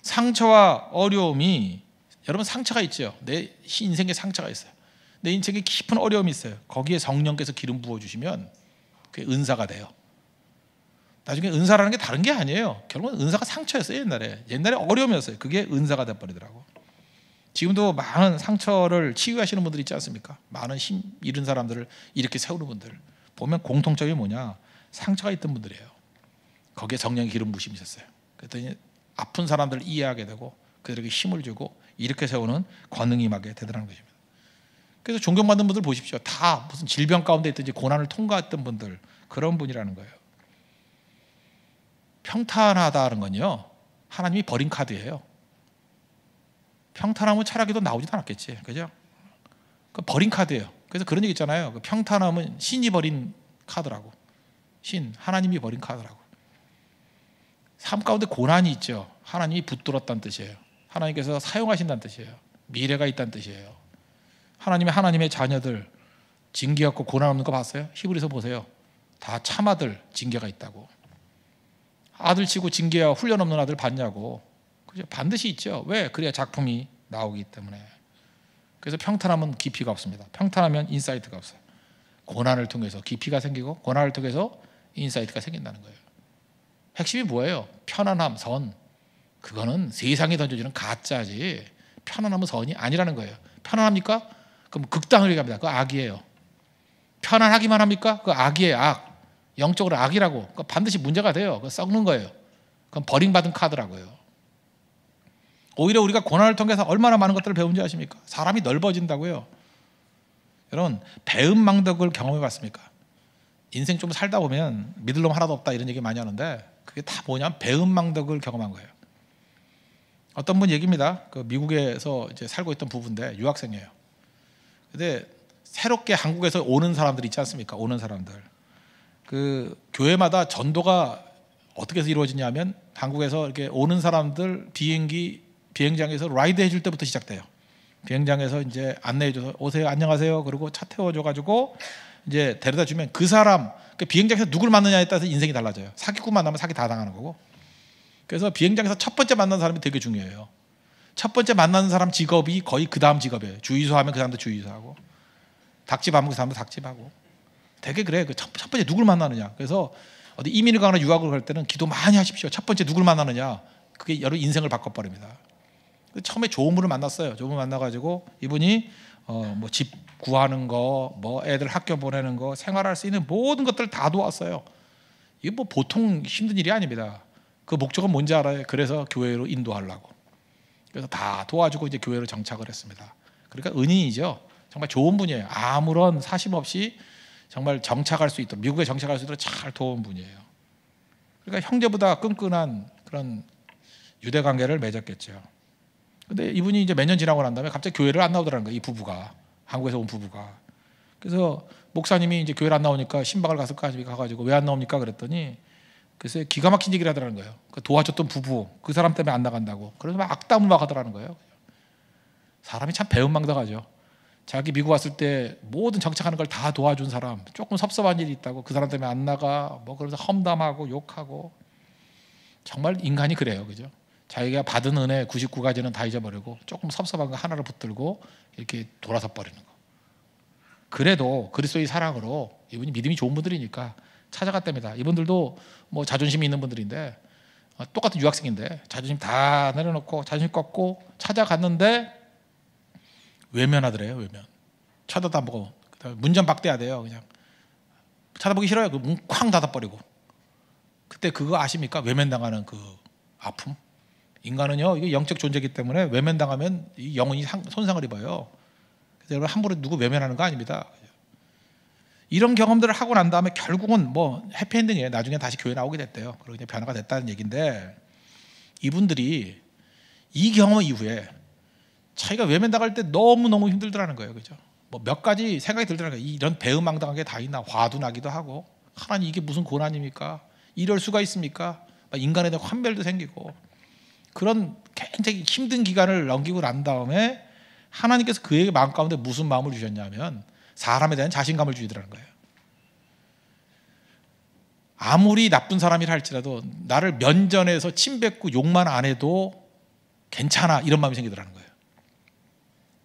S1: 상처와 어려움이, 여러분 상처가 있죠. 내 인생에 상처가 있어요. 내 인생에 깊은 어려움이 있어요. 거기에 성령께서 기름 부어주시면 그게 은사가 돼요. 나중에 은사라는 게 다른 게 아니에요. 결국은 은사가 상처였어요. 옛날에 어려움이었어요. 그게 은사가 돼버리더라고. 지금도 많은 상처를 치유하시는 분들 있지 않습니까? 많은 힘 잃은 사람들을 이렇게 세우는 분들 보면 공통점이 뭐냐? 상처가 있던 분들이에요. 거기에 성령의 기름 부심이 있었어요. 그랬더니 아픈 사람들을 이해하게 되고 그들에게 힘을 주고 이렇게 세우는 권능이 임하게 되더라는 것입니다. 그래서 존경받는 분들 보십시오. 다 무슨 질병 가운데 있든지 고난을 통과했던 분들, 그런 분이라는 거예요. 평탄하다는 건요 하나님이 버린 카드예요. 평탄함은 차라리도 나오지도 않았겠지, 그죠? 그 버린 카드예요. 그래서 그런 얘기 있잖아요. 그 평탄함은 신이 버린 카드라고. 하나님이 버린 카드라고. 삶 가운데 고난이 있죠. 하나님이 붙들었다는 뜻이에요. 하나님께서 사용하신다는 뜻이에요. 미래가 있다는 뜻이에요. 하나님의 자녀들 징계 없고 고난 없는 거 봤어요? 히브리서 보세요. 다 참아들 징계가 있다고. 아들 치고 징계와 훈련 없는 아들 봤냐고. 그죠? 반드시 있죠. 왜? 그래야 작품이 나오기 때문에. 그래서 평탄함은 깊이가 없습니다. 평탄하면 인사이트가 없어요. 고난을 통해서 깊이가 생기고 고난을 통해서 인사이트가 생긴다는 거예요. 핵심이 뭐예요? 편안함, 선. 그거는 세상이 던져주는 가짜지 편안함은 선이 아니라는 거예요. 편안합니까? 그럼 극단으로 갑니다. 그거 악이에요. 편안하기만 합니까? 그거 악이에요. 악. 영적으로 악이라고. 그거 반드시 문제가 돼요. 그거 썩는 거예요. 그건 버림받은 카드라고요. 오히려 우리가 고난을 통해서 얼마나 많은 것들을 배운지 아십니까? 사람이 넓어진다고요. 여러분 배은망덕을 경험해 봤습니까? 인생 좀 살다 보면 믿을 놈 하나도 없다 이런 얘기 많이 하는데 그게 다 뭐냐면 배은망덕을 경험한 거예요. 어떤 분 얘기입니다. 그 미국에서 이제 살고 있던 부부인데 유학생이에요. 근데 새롭게 한국에서 오는 사람들 있지 않습니까? 오는 사람들. 그 교회마다 전도가 어떻게 해서 이루어지냐면 한국에서 이렇게 오는 사람들 비행장에서 라이드 해줄 때부터 시작돼요. 비행장에서 이제 안내해줘서 오세요, 안녕하세요. 그리고 차 태워줘가지고 이제 데려다 주면 그 사람, 그 비행장에서 누굴 만나냐에 따라서 인생이 달라져요. 사기꾼 만나면 사기 다 당하는 거고. 그래서 비행장에서 첫 번째 만나는 사람이 되게 중요해요. 첫 번째 만나는 사람 직업이 거의 그 다음 직업이에요. 주유소 하면 그 사람도 주유소하고, 닭집 하면 그 사람도 닭집하고. 되게 그래. 그 첫 번째 누굴 만나느냐. 그래서 어디 이민을 가거나 유학을 갈 때는 기도 많이 하십시오. 첫 번째 누굴 만나느냐. 그게 여러분 인생을 바꿔버립니다. 처음에 좋은 분을 만났어요. 좋은 분 만나가지고 이분이 뭐 집 구하는 거, 뭐 애들 학교 보내는 거, 생활할 수 있는 모든 것들 다 도왔어요. 이게 뭐 보통 힘든 일이 아닙니다. 그 목적은 뭔지 알아요? 그래서 교회로 인도하려고. 그래서 다 도와주고 이제 교회로 정착을 했습니다. 그러니까 은인이죠. 정말 좋은 분이에요. 아무런 사심 없이 정말 정착할 수 있도록, 미국에 정착할 수 있도록 잘 도운 분이에요. 그러니까 형제보다 끈끈한 그런 유대 관계를 맺었겠죠. 근데 이분이 이제 몇 년 지나고 난 다음에 갑자기 교회를 안 나오더라는 거예요. 이 부부가, 한국에서 온 부부가. 그래서 목사님이 이제 교회를 안 나오니까 신방을 가가지고 왜 안 나옵니까? 그랬더니 그래서 기가 막힌 얘기를 하더라는 거예요. 그 도와줬던 부부, 그 사람 때문에 안 나간다고. 그래서 막 악담을 막 하더라는 거예요. 사람이 참 배은망덕하죠. 자기 미국 왔을 때 모든 정착하는 걸 다 도와준 사람, 조금 섭섭한 일이 있다고 그 사람 때문에 안 나가, 뭐 그러면서 험담하고 욕하고. 정말 인간이 그래요, 그죠? 자기가 받은 은혜 99가지는 다 잊어버리고 조금 섭섭한 거 하나를 붙들고 이렇게 돌아서 버리는 거. 그래도 그리스도의 사랑으로 이분이 믿음이 좋은 분들이니까 찾아갔답니다. 이분들도 뭐 자존심이 있는 분들인데 똑같은 유학생인데 자존심 다 내려놓고 자존심 꺾고 찾아갔는데 외면하더래요. 외면. 쳐다도 안 보고 문전박대야 돼요. 그냥 쳐다보기 싫어요. 그 문 쾅 닫아버리고. 그때 그거 아십니까? 외면당하는 그 아픔. 인간은요, 이게 영적 존재이기 때문에 외면당하면 이 영혼이 손상을 입어요. 그래서 여러분 함부로 누구 외면하는 거 아닙니다. 이런 경험들을 하고 난 다음에 결국은 뭐 해피엔딩이에요. 나중에 다시 교회 나오게 됐대요. 그리고 이제 변화가 됐다는 얘기인데, 이분들이 이 경험 이후에 자기가 외면당할 때 너무너무 힘들더라는 거예요. 그죠? 뭐 몇 가지 생각이 들더라는 거예요. 이런 배은망당한 게 다 있나? 화도 나기도 하고, 하나님 이게 무슨 고난입니까? 이럴 수가 있습니까? 인간에 대한 환멸도 생기고, 그런 굉장히 힘든 기간을 넘기고 난 다음에 하나님께서 그에게 마음 가운데 무슨 마음을 주셨냐면 사람에 대한 자신감을 주시더라는 거예요. 아무리 나쁜 사람이라 할지라도 나를 면전에서 침뱉고 욕만 안 해도 괜찮아, 이런 마음이 생기더라는 거예요.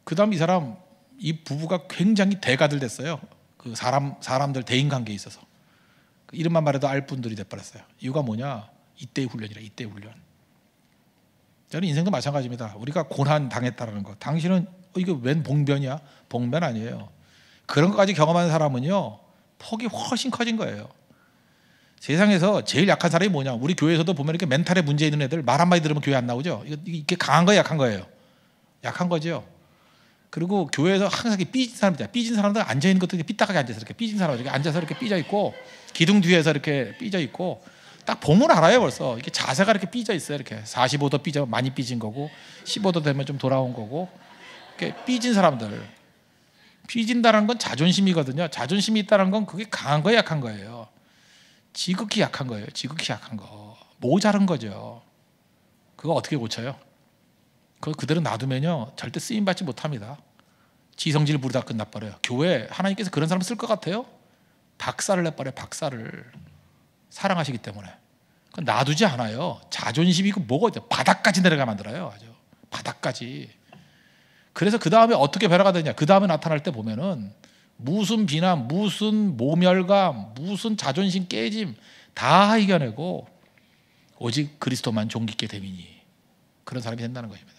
S1: 그 다음 이 부부가 굉장히 대가들 됐어요. 그 사람들 대인관계에 있어서. 이름만 말해도 알 분들이 돼버렸어요. 이유가 뭐냐? 이때의 훈련이라. 이때의 훈련. 저는 인생도 마찬가지입니다. 우리가 고난 당했다라는 거. 당신은 이거 웬 봉변이야? 봉변 아니에요. 그런 것까지 경험하는 사람은요, 폭이 훨씬 커진 거예요. 세상에서 제일 약한 사람이 뭐냐? 우리 교회에서도 보면 이렇게 멘탈에 문제 있는 애들 말 한마디 들으면 교회 안 나오죠? 이게 강한 거예요, 약한 거예요? 약한 거죠. 그리고 교회에서 항상 삐진 사람들, 삐진 사람들 앉아 있는 것도 삐딱하게 앉아서 이렇게 삐진 사람 이렇게 앉아서 이렇게 삐져 있고, 기둥 뒤에서 이렇게 삐져 있고, 딱 보면 알아요. 벌써 이렇게 자세가 이렇게 삐져 있어요. 이렇게 45도 삐져 많이 삐진 거고, 15도 되면 좀 돌아온 거고, 이렇게 삐진 사람들. 삐진다는 건 자존심이거든요. 자존심이 있다는 건 그게 강한 거예요, 약한 거예요? 지극히 약한 거예요. 지극히 약한 거. 모자른 거죠. 그거 어떻게 고쳐요? 그거 그대로 놔두면요, 절대 쓰임 받지 못합니다. 지성질 부르다 끝나버려요. 교회 하나님께서 그런 사람 쓸 것 같아요? 박살을 내버려요. 박살을. 사랑하시기 때문에. 놔두지 않아요. 자존심이고 뭐가 있어요. 바닥까지 내려가 만들어요. 아주 바닥까지. 그래서 그 다음에 어떻게 변화가 되냐? 그 다음에 나타날 때 보면은 무슨 비난, 무슨 모멸감, 무슨 자존심 깨짐 다 이겨내고 오직 그리스도만 존귀케 되미니, 그런 사람이 된다는 것입니다.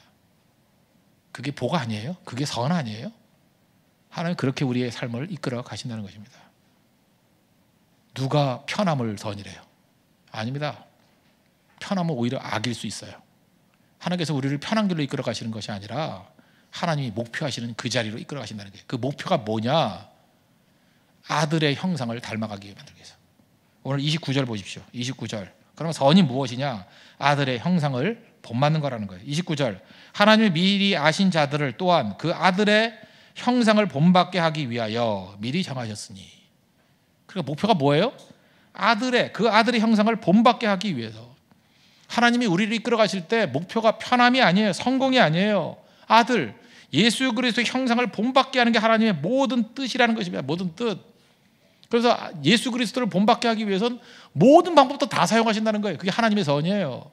S1: 그게 복 아니에요? 그게 선 아니에요? 하나님 그렇게 우리의 삶을 이끌어 가신다는 것입니다. 누가 편함을 선이래요? 아닙니다. 편함은 오히려 악일 수 있어요. 하나님께서 우리를 편한 길로 이끌어 가시는 것이 아니라 하나님이 목표하시는 그 자리로 이끌어 가신다는 거예요. 그 목표가 뭐냐? 아들의 형상을 닮아가기 위해 만들기 위해서. 오늘 29절 보십시오. 29절. 그러면 선이 무엇이냐? 아들의 형상을 본받는 거라는 거예요. 29절. 하나님이 미리 아신 자들을 또한 그 아들의 형상을 본받게 하기 위하여 미리 정하셨으니. 그러니까 목표가 뭐예요? 그 아들의 형상을 본받게 하기 위해서. 하나님이 우리를 이끌어 가실 때 목표가 편함이 아니에요. 성공이 아니에요. 아들 예수 그리스도의 형상을 본받게 하는 게 하나님의 모든 뜻이라는 것입니다. 모든 뜻. 그래서 예수 그리스도를 본받게 하기 위해서는 모든 방법도 다 사용하신다는 거예요. 그게 하나님의 선이에요.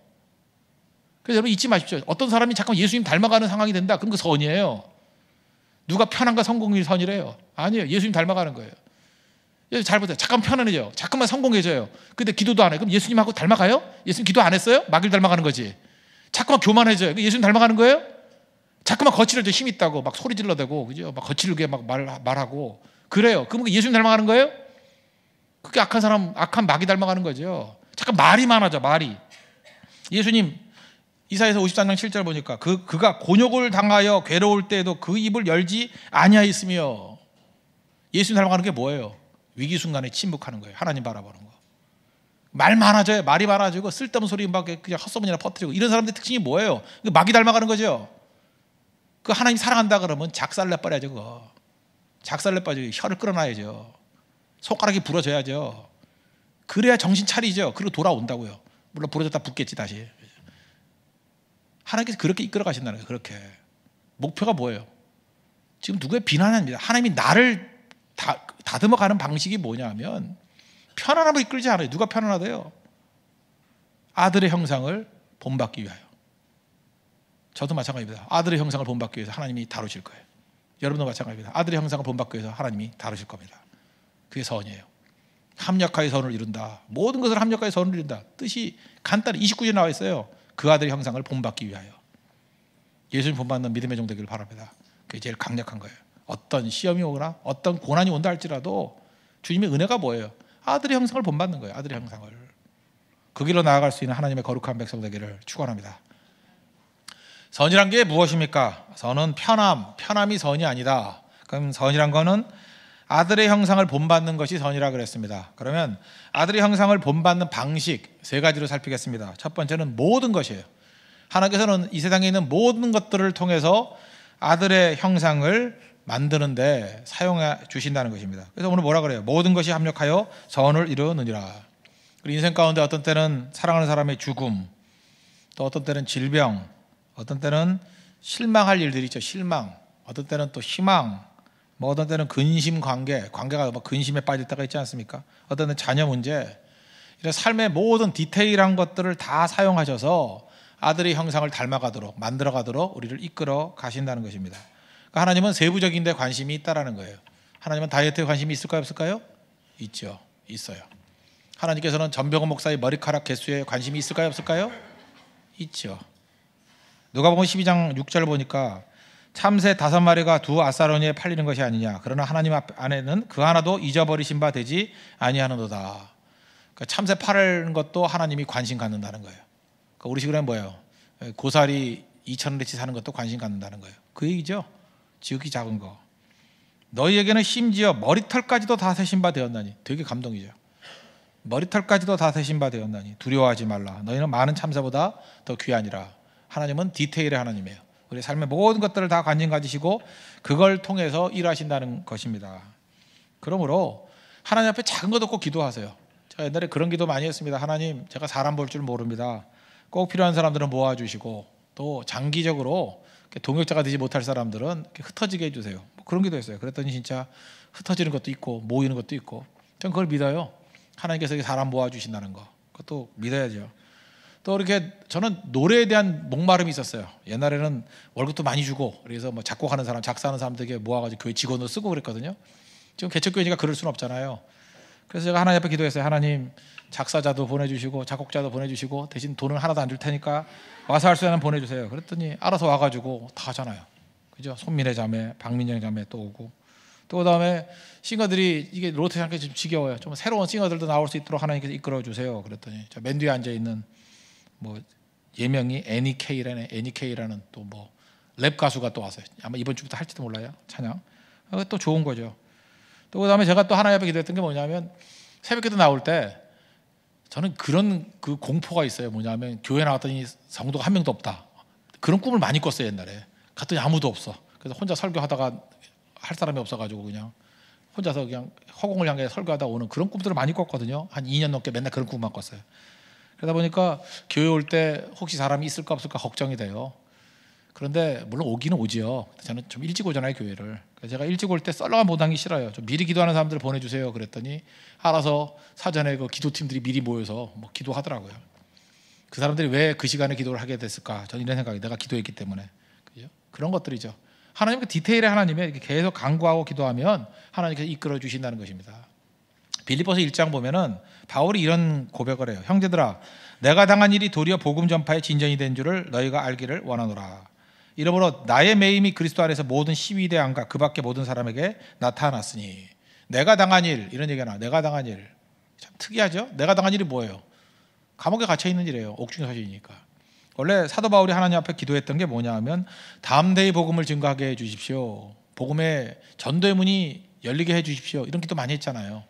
S1: 그래서 여러분 잊지 마십시오. 어떤 사람이 잠깐 예수님 닮아가는 상황이 된다. 그럼 그 선이에요. 누가 편한가 성공이 선이래요? 아니에요. 예수님 닮아가는 거예요. 잘 보세요. 잠깐 편안해져요. 잠깐만 성공해져요. 근데 기도도 안 해요. 그럼 예수님하고 닮아가요? 예수님 기도 안 했어요? 마귀를 닮아가는 거지. 자꾸만 교만해져요. 예수님 닮아가는 거예요? 자꾸만 거칠어져 힘 있다고 막 소리 질러대고, 그죠? 막 거칠게 막 말하고 그래요. 그럼 예수님 닮아가는 거예요? 그게 악한 사람, 악한 마귀 닮아가는 거죠. 잠깐 말이 많아져, 말이. 예수님 이사야서 54장 7절 보니까 그가 곤욕을 당하여 괴로울 때에도 그 입을 열지 아니하였으며. 예수님 닮아가는 게 뭐예요? 위기 순간에 침묵하는 거예요. 하나님 바라보는 거. 말 많아져요. 말이 많아지고 쓸데없는 소리 막 그냥 헛소문이나 퍼뜨리고. 이런 사람들의 특징이 뭐예요? 마귀 닮아가는 거죠. 그 하나님 사랑한다 그러면 작살내 버려야죠. 그거 작살내 빠지고 혀를 끌어놔야죠. 손가락이 부러져야죠. 그래야 정신 차리죠. 그리고 돌아온다고요. 물론 부러졌다 붙겠지 다시. 하나님께서 그렇게 이끌어 가신다는 거예요. 그렇게. 목표가 뭐예요? 지금 누구의 비난입니다. 하나님이 나를 다듬어가는 방식이 뭐냐 하면 편안함을 이끌지 않아요. 누가 편안하대요? 아들의 형상을 본받기 위하여. 저도 마찬가지입니다. 아들의 형상을 본받기 위해서 하나님이 다루실 거예요. 여러분도 마찬가지입니다. 아들의 형상을 본받기 위해서 하나님이 다루실 겁니다. 그게 선이에요. 합력하여 선을 이룬다. 모든 것을 합력하여 선을 이룬다. 뜻이 간단히 29절에 나와 있어요. 그 아들의 형상을 본받기 위하여. 예수님 본받는 믿음의 종 되기를 바랍니다. 그게 제일 강력한 거예요. 어떤 시험이 오거나 어떤 고난이 온다 할지라도 주님의 은혜가 뭐예요? 아들의 형상을 본받는 거예요. 아들의 형상을. 그 길로 나아갈 수 있는 하나님의 거룩한 백성 되기를 축원합니다. 선이란 게 무엇입니까? 선은 편함이 선이 아니다. 그럼 선이란 거는 아들의 형상을 본받는 것이 선이라 그랬습니다. 그러면 아들의 형상을 본받는 방식 세 가지로 살피겠습니다. 첫 번째는 모든 것이에요. 하나님께서는 이 세상에 있는 모든 것들을 통해서 아들의 형상을 만드는데 사용해 주신다는 것입니다. 그래서 오늘 뭐라 그래요? 모든 것이 합력하여 선을 이루느니라. 인생 가운데 어떤 때는 사랑하는 사람의 죽음, 또 어떤 때는 질병, 어떤 때는 실망할 일들이 있죠. 실망. 어떤 때는 또 희망, 뭐 어떤 때는 근심 관계가 뭐 근심에 빠질 때가 있지 않습니까? 어떤 때는 자녀 문제, 이런 삶의 모든 디테일한 것들을 다 사용하셔서 아들의 형상을 닮아가도록 만들어가도록 우리를 이끌어 가신다는 것입니다. 그러니까 하나님은 세부적인 데 관심이 있다라는 거예요. 하나님은 다이어트에 관심이 있을까요, 없을까요? 있죠. 있어요. 하나님께서는 전병헌 목사의 머리카락 개수에 관심이 있을까요, 없을까요? 있죠. 누가복음 12장 6절 보니까 참새 5마리가 두 아사로니에 팔리는 것이 아니냐. 그러나 하나님 안에는 그 하나도 잊어버리신 바 되지 아니하는도다. 그러니까 참새 파는 것도 하나님이 관심 갖는다는 거예요. 그러니까 우리 식으로는 뭐예요? 고사리 2,000원어치 사는 것도 관심 갖는다는 거예요. 그 얘기죠. 지극히 작은 거. 너희에게는 심지어 머리털까지도 다 세신 바 되었나니. 되게 감동이죠. 머리털까지도 다 세신 바 되었나니 두려워하지 말라. 너희는 많은 참새보다 더 귀하니라. 하나님은 디테일의 하나님이에요. 우리 삶의 모든 것들을 다 관심 가지시고 그걸 통해서 일하신다는 것입니다. 그러므로 하나님 앞에 작은 것 없고 기도하세요. 제가 옛날에 그런 기도 많이 했습니다. 하나님, 제가 사람 볼 줄 모릅니다. 꼭 필요한 사람들은 모아주시고 또 장기적으로 동역자가 되지 못할 사람들은 흩어지게 해주세요. 뭐 그런 기도 했어요. 그랬더니 진짜 흩어지는 것도 있고 모이는 것도 있고 전 그걸 믿어요. 하나님께서 사람 모아주신다는 거. 그것도 믿어야죠. 또 이렇게 저는 노래에 대한 목마름이 있었어요. 옛날에는 월급도 많이 주고 그래서 뭐 작곡하는 사람, 작사하는 사람들에게 모아가지고 교회 직원으로 쓰고 그랬거든요. 지금 개척교회니까 그럴 수는 없잖아요. 그래서 제가 하나님 앞에 기도했어요. 하나님, 작사자도 보내주시고 작곡자도 보내주시고 대신 돈은 하나도 안 줄 테니까 와서 할 수 있는 보내주세요. 그랬더니 알아서 와가지고 다 하잖아요. 그죠? 손민혜 자매, 박민영 자매 또 오고 또 그다음에 싱어들이 이게 로테이 하는 게 좀 지겨워요. 좀 새로운 싱어들도 나올 수 있도록 하나님께서 이끌어 주세요. 그랬더니 맨 뒤에 앉아 있는 뭐 예명이 애니케이라는 또 뭐 랩 가수가 또 왔어요. 아마 이번 주부터 할지도 몰라요. 찬양. 또 좋은 거죠. 또 그다음에 제가 또 하나님 앞에 기도했던 게 뭐냐면 새벽기도 나올 때 저는 그런 그 공포가 있어요. 뭐냐면 교회 나왔더니 성도가 한 명도 없다. 그런 꿈을 많이 꿨어요. 옛날에 갔더니 아무도 없어. 그래서 혼자 설교하다가 할 사람이 없어가지고 그냥 혼자서 그냥 허공을 향해 설교하다 오는 그런 꿈들을 많이 꿨거든요. 한 2년 넘게 맨날 그런 꿈만 꿨어요. 그러다 보니까 교회 올 때 혹시 사람이 있을까 없을까 걱정이 돼요. 그런데 물론 오기는 오지요. 저는 좀 일찍 오잖아요, 교회를. 그래서 제가 일찍 올 때 썰렁한 보당이 싫어요. 좀 미리 기도하는 사람들 보내주세요. 그랬더니 알아서 사전에 그 기도팀들이 미리 모여서 뭐 기도하더라고요. 그 사람들이 왜 그 시간에 기도를 하게 됐을까? 저는 이런 생각이, 내가 기도했기 때문에. 그죠? 그런 것들이죠. 하나님 그 디테일의 하나님에 이렇게 계속 간구하고 기도하면 하나님께서 이끌어 주신다는 것입니다. 빌립보서 1장 보면은 바울이 이런 고백을 해요. 형제들아, 내가 당한 일이 도리어 복음 전파의 진전이 된 줄을 너희가 알기를 원하노라. 이러므로 나의 매임이 그리스도 안에서 모든 시위대안과 그 밖의 모든 사람에게 나타났으니. 내가 당한 일, 이런 얘기가 나와. 내가 당한 일. 참 특이하죠? 내가 당한 일이 뭐예요? 감옥에 갇혀 있는 일이에요. 옥중에 서지니까. 원래 사도 바울이 하나님 앞에 기도했던 게 뭐냐 하면 담대히 복음을 증거하게 해 주십시오. 복음의 전도의 문이 열리게 해 주십시오. 이런 기도 많이 했잖아요.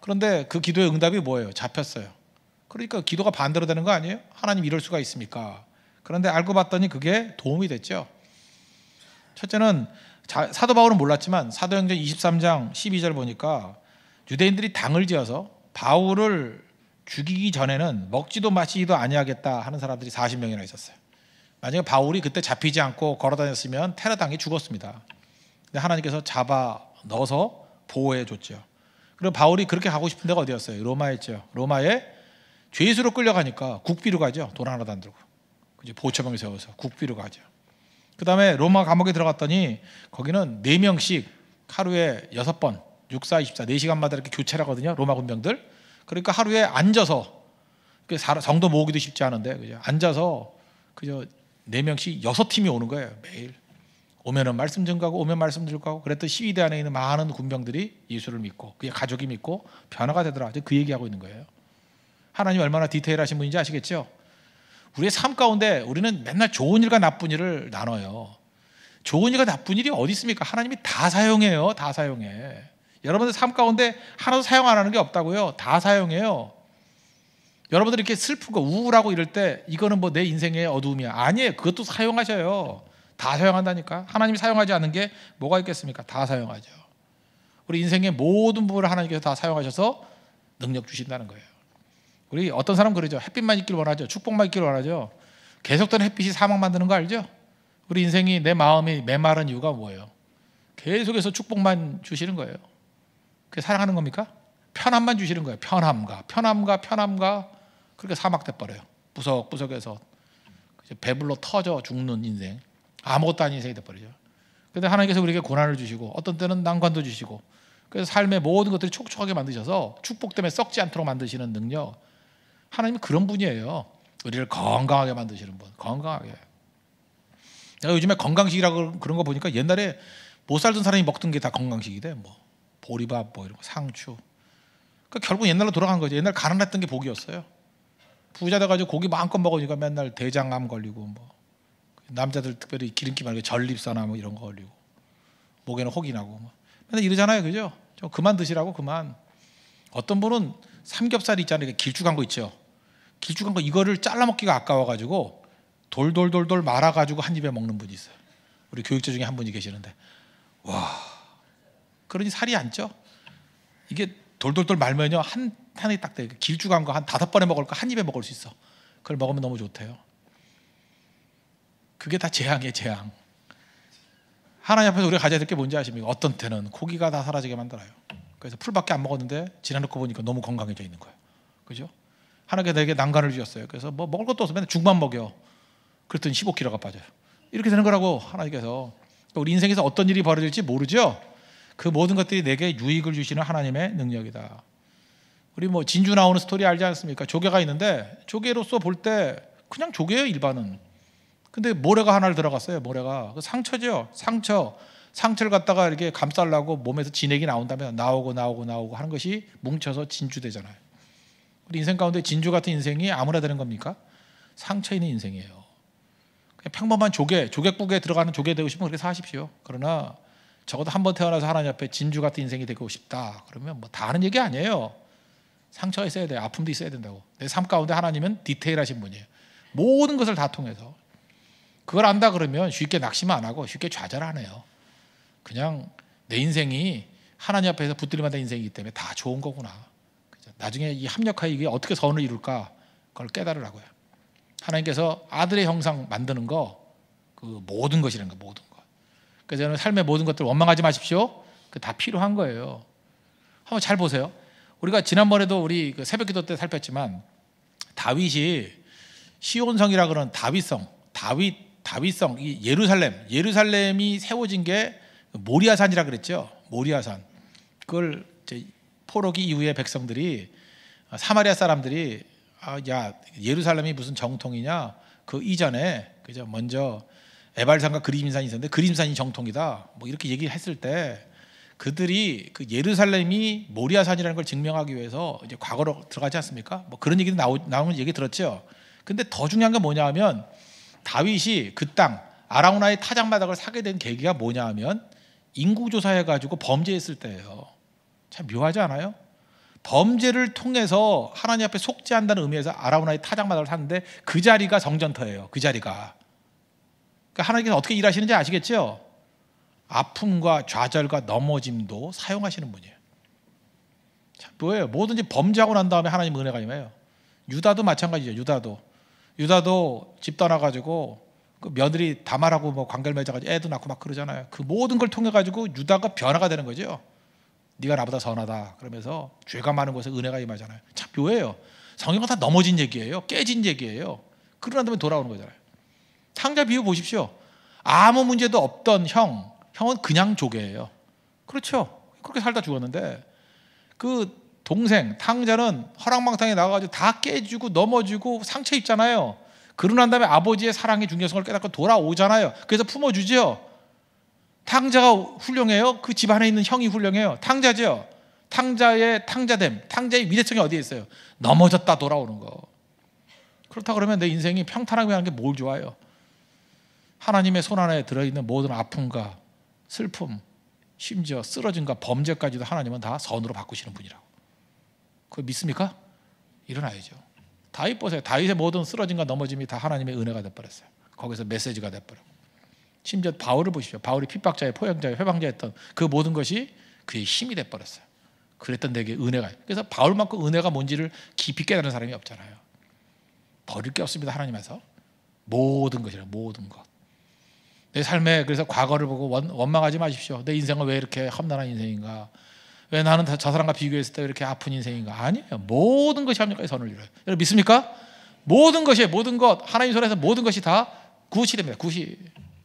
S1: 그런데 그 기도의 응답이 뭐예요? 잡혔어요. 그러니까 기도가 반대로 되는 거 아니에요? 하나님 이럴 수가 있습니까? 그런데 알고 봤더니 그게 도움이 됐죠. 첫째는 사도 바울은 몰랐지만 사도행전 23장 12절 보니까 유대인들이 당을 지어서 바울을 죽이기 전에는 먹지도 마시지도 아니하겠다 하는 사람들이 40명이나 있었어요. 만약에 바울이 그때 잡히지 않고 걸어다녔으면 테러당해 죽었습니다. 근데 하나님께서 잡아 넣어서 보호해 줬죠. 그리고 바울이 그렇게 가고 싶은 데가 어디였어요? 로마였죠. 로마에 죄수로 끌려가니까 국비로 가죠. 돈 하나도 안 들고. 보초병 세워서 국비로 가죠. 그 다음에 로마 감옥에 들어갔더니 거기는 4명씩 하루에 6번 6, 4, 24 4시간마다 이렇게 교체를 하거든요. 로마 군병들. 그러니까 하루에 앉아서 성도 모으기도 쉽지 않은데 그죠? 앉아서 그저 4명씩 6팀이 오는 거예요. 매일. 오면은 말씀 증거하고 오면 말씀 증거하고. 그랬더니 시위대 안에 있는 많은 군병들이 예수를 믿고 그의 가족이 믿고 변화가 되더라. 그 얘기하고 있는 거예요. 하나님 얼마나 디테일하신 분인지 아시겠죠? 우리의 삶 가운데 우리는 맨날 좋은 일과 나쁜 일을 나눠요. 좋은 일과 나쁜 일이 어디 있습니까? 하나님이 다 사용해요. 다 사용해. 여러분들 삶 가운데 하나도 사용 안 하는 게 없다고요. 다 사용해요. 여러분들이 이렇게 슬프고 우울하고 이럴 때 이거는 뭐 내 인생의 어두움이야. 아니에요. 그것도 사용하셔요. 다 사용한다니까. 하나님이 사용하지 않는 게 뭐가 있겠습니까? 다 사용하죠. 우리 인생의 모든 부분을 하나님께서 다 사용하셔서 능력 주신다는 거예요. 우리 어떤 사람 그러죠. 햇빛만 있길 원하죠. 축복만 있길 원하죠. 계속되는 햇빛이 사막 만드는 거 알죠? 우리 인생이 내 마음이 메마른 이유가 뭐예요? 계속해서 축복만 주시는 거예요. 그게 사랑하는 겁니까? 편함만 주시는 거예요. 편함과 그렇게 사막 돼버려요. 부석부석해서 배불러 터져 죽는 인생. 아무것도 아닌 인생이 돼버리죠. 그런데 하나님께서 우리에게 고난을 주시고 어떤 때는 난관도 주시고 그래서 삶의 모든 것들이 촉촉하게 만드셔서 축복 때문에 썩지 않도록 만드시는 능력. 하나님은 그런 분이에요. 우리를 건강하게 만드시는 분. 건강하게. 내가 요즘에 건강식이라고 그런 거 보니까 옛날에 못 살던 사람이 먹던 게 다 건강식이래. 뭐 보리밥, 뭐 이런 거, 상추. 그러니까 결국 옛날로 돌아간 거죠. 옛날 가난했던 게 복이었어요. 부자 돼가지고 고기 마음껏 먹으니까 맨날 대장암 걸리고 뭐 남자들 특별히 기름기 많은 게 전립선암 뭐 이런 거 걸리고 목에는 혹이 나고 뭐. 맨날 이러잖아요, 그죠? 좀 그만 드시라고 그만. 어떤 분은 삼겹살이 있잖아요. 길쭉한 거 있죠. 길쭉한 거 이거를 잘라 먹기가 아까워가지고 돌돌돌돌 말아가지고 한 입에 먹는 분이 있어요. 우리 교육자 중에 한 분이 계시는데 와, 그러니 살이 안 쪄. 이게 돌돌돌 말면요 한 판에 딱 돼. 길쭉한 거 한 5번에 먹을 거 한 입에 먹을 수 있어. 그걸 먹으면 너무 좋대요. 그게 다 재앙이에요, 재앙. 하나님 앞에서 우리가 가져야 될 게 뭔지 아십니까? 어떤 때는 고기가 다 사라지게 만들어요. 그래서 풀밖에 안 먹었는데 지나놓고 보니까 너무 건강해져 있는 거예요. 그죠? 하나님께서 내게 난관을 주셨어요. 그래서 뭐 먹을 것도 없어. 맨날 죽만 먹여. 그랬더니 15kg가 빠져요. 이렇게 되는 거라고 하나님께서. 우리 인생에서 어떤 일이 벌어질지 모르죠. 그 모든 것들이 내게 유익을 주시는 하나님의 능력이다. 우리 뭐 진주 나오는 스토리 알지 않습니까? 조개가 있는데 조개로서 볼 때 그냥 조개예요, 일반은. 근데 모래가 하나를 들어갔어요. 모래가 그 상처죠. 상처를 갖다가 이렇게 감싸려고 몸에서 진액이 나온다면 나오고 하는 것이 뭉쳐서 진주되잖아요. 우리 인생 가운데 진주 같은 인생이 아무나 되는 겁니까? 상처 있는 인생이에요. 그냥 평범한 조개국에 들어가는 조개 되고 싶으면 그렇게 사십시오. 그러나 적어도 한 번 태어나서 하나님 앞에 진주 같은 인생이 되고 싶다. 그러면 뭐 다 하는 얘기 아니에요. 상처가 있어야 돼요. 아픔도 있어야 된다고. 내 삶 가운데 하나님은 디테일하신 분이에요. 모든 것을 다 통해서. 그걸 안다 그러면 쉽게 낙심 안 하고 쉽게 좌절 안 해요. 그냥 내 인생이 하나님 앞에서 붙들림받은 인생이기 때문에 다 좋은 거구나. 나중에 이 합력하여 이게 어떻게 선을 이룰까 그걸 깨달으라고요. 하나님께서 아들의 형상 만드는 거 그 모든 것이라는 거, 모든 것. 그래서 저는 삶의 모든 것들 원망하지 마십시오. 그 다 필요한 거예요. 한번 잘 보세요. 우리가 지난번에도 우리 그 새벽기도 때 살폈지만 다윗이 시온성이라 그러는 다윗성, 이 예루살렘이 세워진 게 모리아산이라 그랬죠. 모리아산. 그걸 이제 포로기 이후에 백성들이 사마리아 사람들이 야 예루살렘이 무슨 정통이냐? 그 이전에 그죠 먼저 에발산과 그리심산이 있었는데 그리심산이 정통이다. 뭐 이렇게 얘기했을 때 그들이 그 예루살렘이 모리아산이라는 걸 증명하기 위해서 이제 과거로 들어가지 않습니까? 뭐 그런 얘기도 나오는 얘기 들었죠. 근데 더 중요한 건 뭐냐 하면 다윗이 그 땅 아라우나의 타작마당을 사게 된 계기가 뭐냐 하면 인구조사해가지고 범죄했을 때예요. 참 묘하지 않아요? 범죄를 통해서 하나님 앞에 속죄한다는 의미에서 아라우나의 타작마당을 샀는데 그 자리가 성전터예요. 그 자리가. 그러니까 하나님께서 어떻게 일하시는지 아시겠죠? 아픔과 좌절과 넘어짐도 사용하시는 분이에요. 참 뭐예요? 뭐든지 범죄하고 난 다음에 하나님 은혜가 임해요. 유다도 마찬가지죠. 유다도 집 떠나가지고 그 며느리 다말하고 뭐 관계를 맺어가지고 애도 낳고 막 그러잖아요. 그 모든 걸 통해 가지고 유다가 변화가 되는 거죠. 네가 나보다 선하다 그러면서 죄가 많은 곳에 은혜가 임하잖아요. 참 묘해요. 성경은 다 넘어진 얘기예요. 깨진 얘기예요. 그러난 다음에 돌아오는 거잖아요. 탕자 비유 보십시오. 아무 문제도 없던 형은 그냥 조개예요. 그렇죠. 그렇게 살다 죽었는데 그 동생 탕자는 허랑방탕에 나가가지고 다 깨지고 넘어지고 상처 입잖아요. 그러고 난 다음에 아버지의 사랑의 중요성을 깨닫고 돌아오잖아요. 그래서 품어주죠. 탕자가 훌륭해요? 그 집안에 있는 형이 훌륭해요? 탕자죠. 탕자의 탕자됨, 탕자의 위대성이 어디에 있어요? 넘어졌다 돌아오는 거. 그렇다 그러면 내 인생이 평탄하게 하는 게 뭘 좋아요? 하나님의 손 안에 들어있는 모든 아픔과 슬픔, 심지어 쓰러짐과 범죄까지도 하나님은 다 선으로 바꾸시는 분이라고. 그거 믿습니까? 일어나야죠. 다윗 보세요. 다윗의 모든 쓰러짐과 넘어짐이 다 하나님의 은혜가 돼버렸어요. 거기서 메시지가 돼버렸고, 심지어 바울을 보십시오. 바울이 핍박자에 포형자에 회방자였던 그 모든 것이 그의 힘이 돼버렸어요. 그랬던 내게 은혜가. 그래서 바울만큼 은혜가 뭔지를 깊이 깨달은 사람이 없잖아요. 버릴 게 없습니다. 하나님에서 모든 것이라 모든 것. 내 삶에 그래서 과거를 보고 원망하지 마십시오. 내 인생은 왜 이렇게 험난한 인생인가? 왜 나는 저 사람과 비교했을 때 이렇게 아픈 인생인가? 아니에요. 모든 것이 합력하여 선을 이뤄요. 여러분 믿습니까? 모든 것이 모든 것 하나님 손에서 모든 것이 다 굿이 됩니다. 굿이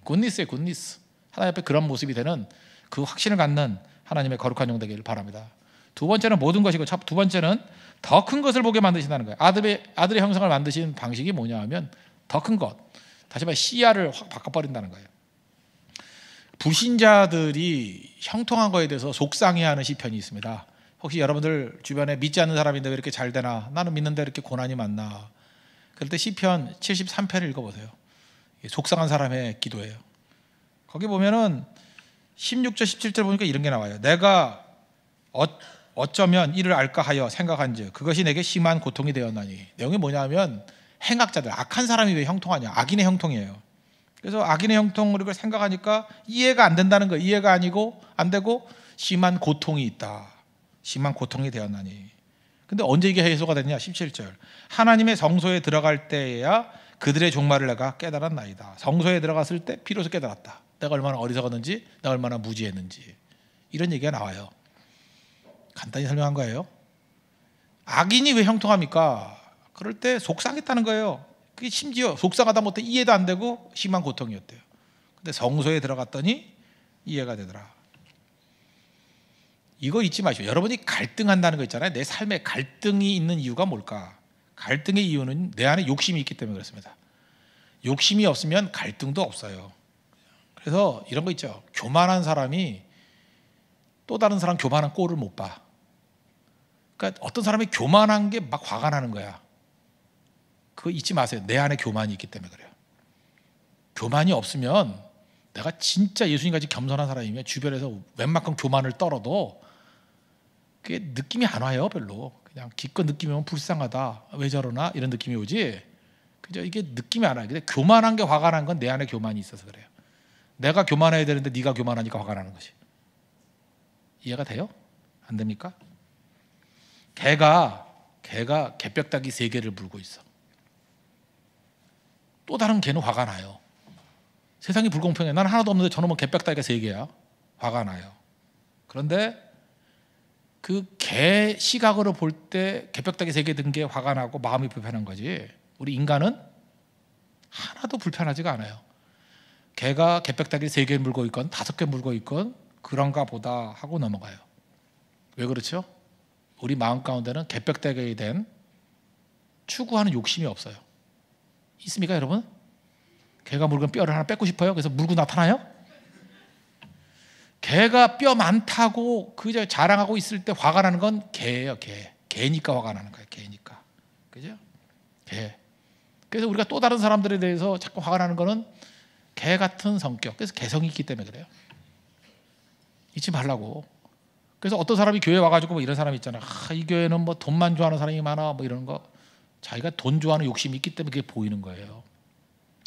S1: 굿니스예요. 굿니스. 하나님 앞에 그런 모습이 되는 그 확신을 갖는 하나님의 거룩한 종 되기를 바랍니다. 두 번째는 모든 것이고 두 번째는 더 큰 것을 보게 만드신다는 거예요. 아들의 형상을 만드신 방식이 뭐냐 하면 더 큰 것. 다시 말해 시야를 확 바꿔버린다는 거예요. 불신자들이 형통한 거에 대해서 속상해하는 시편이 있습니다. 혹시 여러분들 주변에 믿지 않는 사람인데 왜 이렇게 잘 되나? 나는 믿는데 이렇게 고난이 많나? 그럴 때 시편 73편을 읽어보세요. 속상한 사람의 기도예요. 거기 보면은 16절 17절 보니까 이런 게 나와요. 내가 어쩌면 이를 알까 하여 생각한즉 그것이 내게 심한 고통이 되었나니. 내용이 뭐냐면 행악자들, 악한 사람이 왜 형통하냐? 악인의 형통이에요. 그래서 악인의 형통을 이걸 생각하니까 이해가 안 된다는 거예요. 이해가 아니고 안 되고 심한 고통이 있다. 심한 고통이 되었나니. 근데 언제 이게 해소가 됐냐? 17절. 하나님의 성소에 들어갈 때에야 그들의 종말을 내가 깨달았나이다. 성소에 들어갔을 때 비로소 깨달았다. 내가 얼마나 어리석었는지, 내가 얼마나 무지했는지. 이런 얘기가 나와요. 간단히 설명한 거예요. 악인이 왜 형통합니까? 그럴 때 속상했다는 거예요. 그게 심지어 속상하다 못해 이해도 안 되고 심한 고통이었대요. 근데 성소에 들어갔더니 이해가 되더라. 이거 잊지 마시고, 여러분이 갈등한다는 거 있잖아요. 내 삶에 갈등이 있는 이유가 뭘까? 갈등의 이유는 내 안에 욕심이 있기 때문에 그렇습니다. 욕심이 없으면 갈등도 없어요. 그래서 이런 거 있죠. 교만한 사람이 또 다른 사람 교만한 꼴을 못 봐. 그러니까 어떤 사람이 교만한 게 막 화가 나는 거야. 그거 잊지 마세요. 내 안에 교만이 있기 때문에 그래요. 교만이 없으면, 내가 진짜 예수님같이 겸손한 사람이면 주변에서 웬만큼 교만을 떨어도 그게 느낌이 안 와요. 별로. 그냥 기껏 느낌이 오면 불쌍하다, 왜 저러나 이런 느낌이 오지. 그죠? 이게 느낌이 안 와요. 근데 교만한 게 화가 난 건 내 안에 교만이 있어서 그래요. 내가 교만해야 되는데 네가 교만하니까 화가 나는 것이. 이해가 돼요? 안 됩니까? 개가 개벽다귀 3개를 물고 있어. 또 다른 개는 화가 나요. 세상이 불공평해. 난 하나도 없는데 저놈은 개벽다귀가 3개야. 화가 나요. 그런데 그 개 시각으로 볼 때 개벽다귀 3개 든 게 화가 나고 마음이 불편한 거지. 우리 인간은 하나도 불편하지가 않아요. 개가 개벽다귀 3개 물고 있건 5개 물고 있건 그런가 보다 하고 넘어가요. 왜 그렇죠? 우리 마음 가운데는 개벽되게 된 추구하는 욕심이 없어요. 있습니까, 여러분? 개가 물건 뼈를 하나 뺏고 싶어요? 그래서 물고 나타나요? 개가 뼈 많다고 그저 자랑하고 있을 때 화가 나는 건 개예요. 개니까 화가 나는 거예요. 개니까. 그죠? 개. 그래서 우리가 또 다른 사람들에 대해서 자꾸 화가 나는 거는 개 같은 성격. 그래서 개성이 있기 때문에 그래요. 잊지 말라고. 그래서 어떤 사람이 교회 와가지고 뭐 이런 사람이 있잖아요. 이 교회는 뭐 돈만 좋아하는 사람이 많아 뭐 이러는 거. 자기가 돈 좋아하는 욕심이 있기 때문에 그게 보이는 거예요.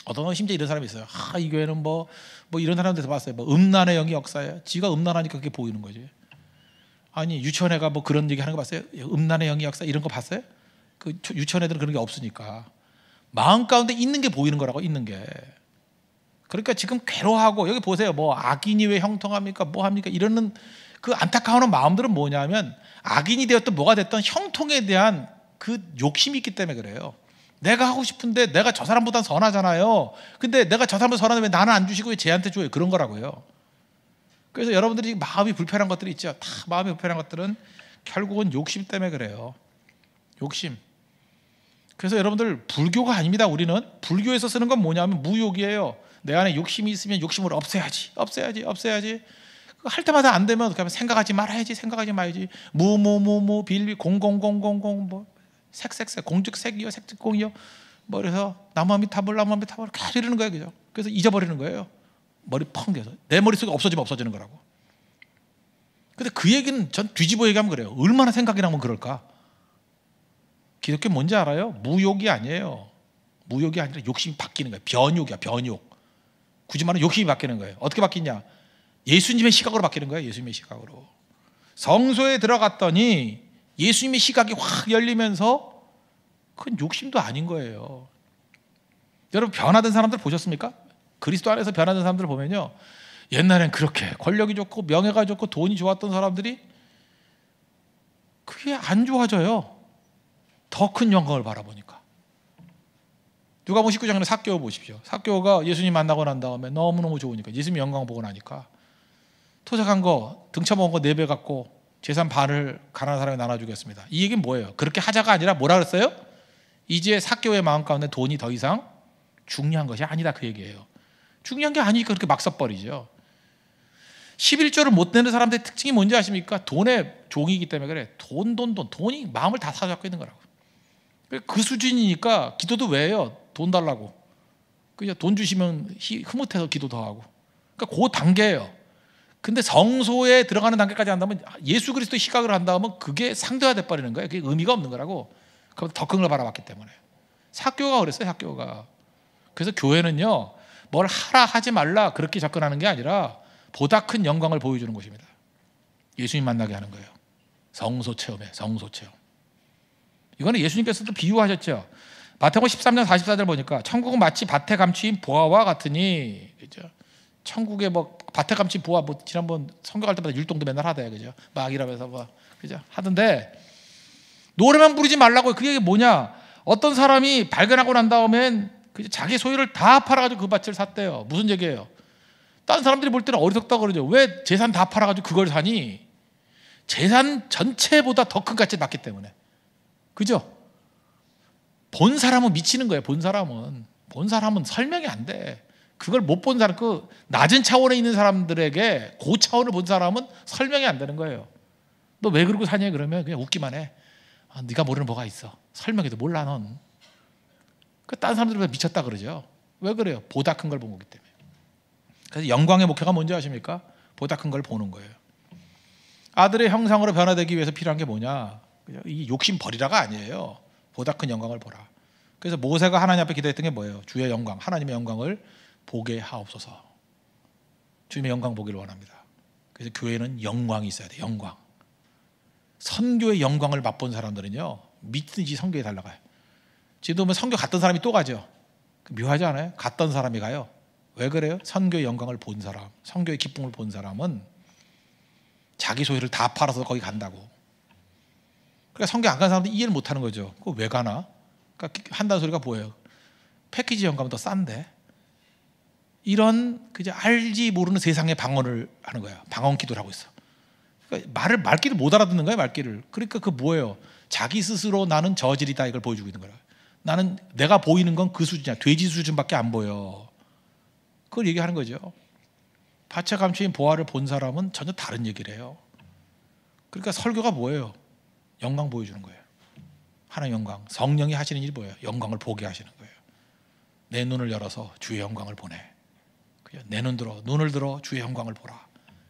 S1: 어떤 건 심지어 이런 사람이 있어요. 이 교회는 뭐 이런 사람들에서 봤어요. 뭐 음란의 영이 역사예요. 지가 음란하니까 그게 보이는 거지. 아니 유치원애가 뭐 그런 얘기 하는 거 봤어요? 음란의 영이 역사 이런 거 봤어요? 그 유치원애들은 그런 게 없으니까 마음 가운데 있는 게 보이는 거라고. 있는 게. 그러니까 지금 괴로워하고 여기 보세요. 뭐 악인이 왜 형통합니까? 뭐 합니까? 이러는 그 안타까워하는 마음들은 뭐냐면 악인이 되었든 뭐가 됐든 형통에 대한 그 욕심이 있기 때문에 그래요. 내가 하고 싶은데 내가 저 사람보다 선하잖아요. 근데 내가 저 사람보다 선한데 왜 나는 안 주시고 왜 쟤한테 줘요? 그런 거라고요. 그래서 여러분들이 마음이 불편한 것들이 있죠. 다 마음이 불편한 것들은 결국은 욕심 때문에 그래요. 욕심. 그래서 여러분들 불교가 아닙니다. 우리는 불교에서 쓰는 건 뭐냐면 무욕이에요. 내 안에 욕심이 있으면 욕심을 없애야지. 할 때마다 안 되면 어떻게 하면 생각하지 말아야지. 생각하지 말아야지. 빌비 공공공공공 뭐 색색색 공즉색이요 색즉공이요 뭐 그래서 나무아미타불 계속 이러는 거예요. 그죠? 그래서 잊어버리는 거예요. 머리 펑 돼서 내 머릿속에 없어지면 없어지는 거라고. 근데 그 얘기는 전 뒤집어 얘기하면 그래요. 얼마나 생각이 나면 그럴까? 기독교 뭔지 알아요? 무욕이 아니에요. 무욕이 아니라 욕심이 바뀌는 거예요. 변욕이야. 변욕. 굳이 말하면 욕심이 바뀌는 거예요. 어떻게 바뀌냐? 예수님의 시각으로 바뀌는 거예요. 예수님의 시각으로. 성소에 들어갔더니 예수님의 시각이 확 열리면서 그건 욕심도 아닌 거예요. 여러분 변화된 사람들 보셨습니까? 그리스도 안에서 변화된 사람들 보면요, 옛날엔 그렇게 권력이 좋고 명예가 좋고 돈이 좋았던 사람들이 그게 안 좋아져요. 더 큰 영광을 바라보니까. 누가복음 19장에 삭개오 보십시오. 삭개오가 예수님 만나고 난 다음에 너무너무 좋으니까 예수님 영광 보고 나니까 토색한 거 등쳐먹은 거 4배 갖고 재산 반을 가난한 사람에 나눠주겠습니다. 이 얘기는 뭐예요? 그렇게 하자가 아니라 뭐라 그랬어요? 이제 삭개오의 마음 가운데 돈이 더 이상 중요한 것이 아니다, 그 얘기예요. 중요한 게 아니니까 그렇게 막 써버리죠. 11조를 못 내는 사람들의 특징이 뭔지 아십니까? 돈의 종이기 때문에 그래. 돈이 마음을 다 사로잡고 있는 거라고. 그 수준이니까 기도도 왜 해요? 돈 달라고. 그냥 돈 주시면 흐뭇해서 기도 더 하고. 그러니까 그 단계예요. 근데 성소에 들어가는 단계까지 한다면 예수 그리스도의 시각을 한다면 그게 상대화돼 버리는 거예요. 그게 의미가 없는 거라고. 그럼 더 큰 걸 바라봤기 때문에. 삭개오가 그랬어요. 삭개오가. 그래서 교회는요, 뭘 하라 하지 말라 그렇게 접근하는 게 아니라 보다 큰 영광을 보여주는 곳입니다. 예수님 만나게 하는 거예요. 성소 체험에 성소 체험. 이거는 예수님께서도 비유하셨죠. 마태복음 13장 44절 보니까 천국은 마치 밭에 감추인 보화와 같으니, 그죠? 천국에 뭐 밭에 감추인 보화, 뭐 지난번 성경할 때마다 율동도 맨날 하대, 그죠? 막 이러면서 뭐, 그죠? 하던데 노래만 부르지 말라고. 그게 뭐냐? 어떤 사람이 발견하고 난 다음엔 자기 소유를 다 팔아가지고 그 밭을 샀대요. 무슨 얘기예요? 다른 사람들이 볼 때는 어리석다고 그러죠. 왜 재산 다 팔아가지고 그걸 사니? 재산 전체보다 더 큰 가치를 받기 때문에. 그죠? 본 사람은 미치는 거예요. 본 사람은 설명이 안 돼. 그걸 못 본 사람, 그 낮은 차원에 있는 사람들에게 그 차원을 본 사람은 설명이 안 되는 거예요. 너 왜 그러고 사냐 그러면 그냥 웃기만 해. 네가 모르는 뭐가 있어. 설명해도 몰라 넌. 그 다른 사람들은 미쳤다 그러죠. 왜 그래요? 보다 큰 걸 본 거기 때문에. 그래서 영광의 목표가 뭔지 아십니까? 보다 큰 걸 보는 거예요. 아들의 형상으로 변화되기 위해서 필요한 게 뭐냐? 이 욕심 버리라가 아니에요. 보다 큰 영광을 보라. 그래서 모세가 하나님 앞에 기도했던 게 뭐예요? 주의 영광, 하나님의 영광을 보게 하옵소서. 주님의 영광 보기를 원합니다. 그래서 교회는 영광이 있어야 돼요. 영광. 선교의 영광을 맛본 사람들은요, 미친듯이 선교에 달려가요. 지금도 뭐 선교 갔던 사람이 또 가죠. 묘하지 않아요? 갔던 사람이 가요. 왜 그래요? 선교의 영광을 본 사람, 선교의 기쁨을 본 사람은 자기 소유를 다 팔아서 거기 간다고. 그러니까 선교 안 간 사람들이 이해를 못하는 거죠. 그거 왜 가나? 그러니까 한다는 소리가 뭐예요? 패키지 연가면 더 싼데. 이런 그저 알지 모르는 세상의 방언을 하는 거야. 방언 기도를 하고 있어. 그러니까 말귀를 못 알아듣는 거예요, 말귀를. 그러니까 그 뭐예요? 자기 스스로 나는 저질이다 이걸 보여주고 있는 거라. 나는 내가 보이는 건 그 수준이야. 돼지 수준밖에 안 보여. 그걸 얘기하는 거죠. 밭에 감추인 보화를 본 사람은 전혀 다른 얘기를 해요. 그러니까 설교가 뭐예요? 영광 보여주는 거예요. 하나님 영광. 성령이 하시는 일이 뭐예요? 영광을 보게 하시는 거예요. 내 눈을 열어서 주의 영광을 보내. 내 눈을 들어 주의 영광을 보라.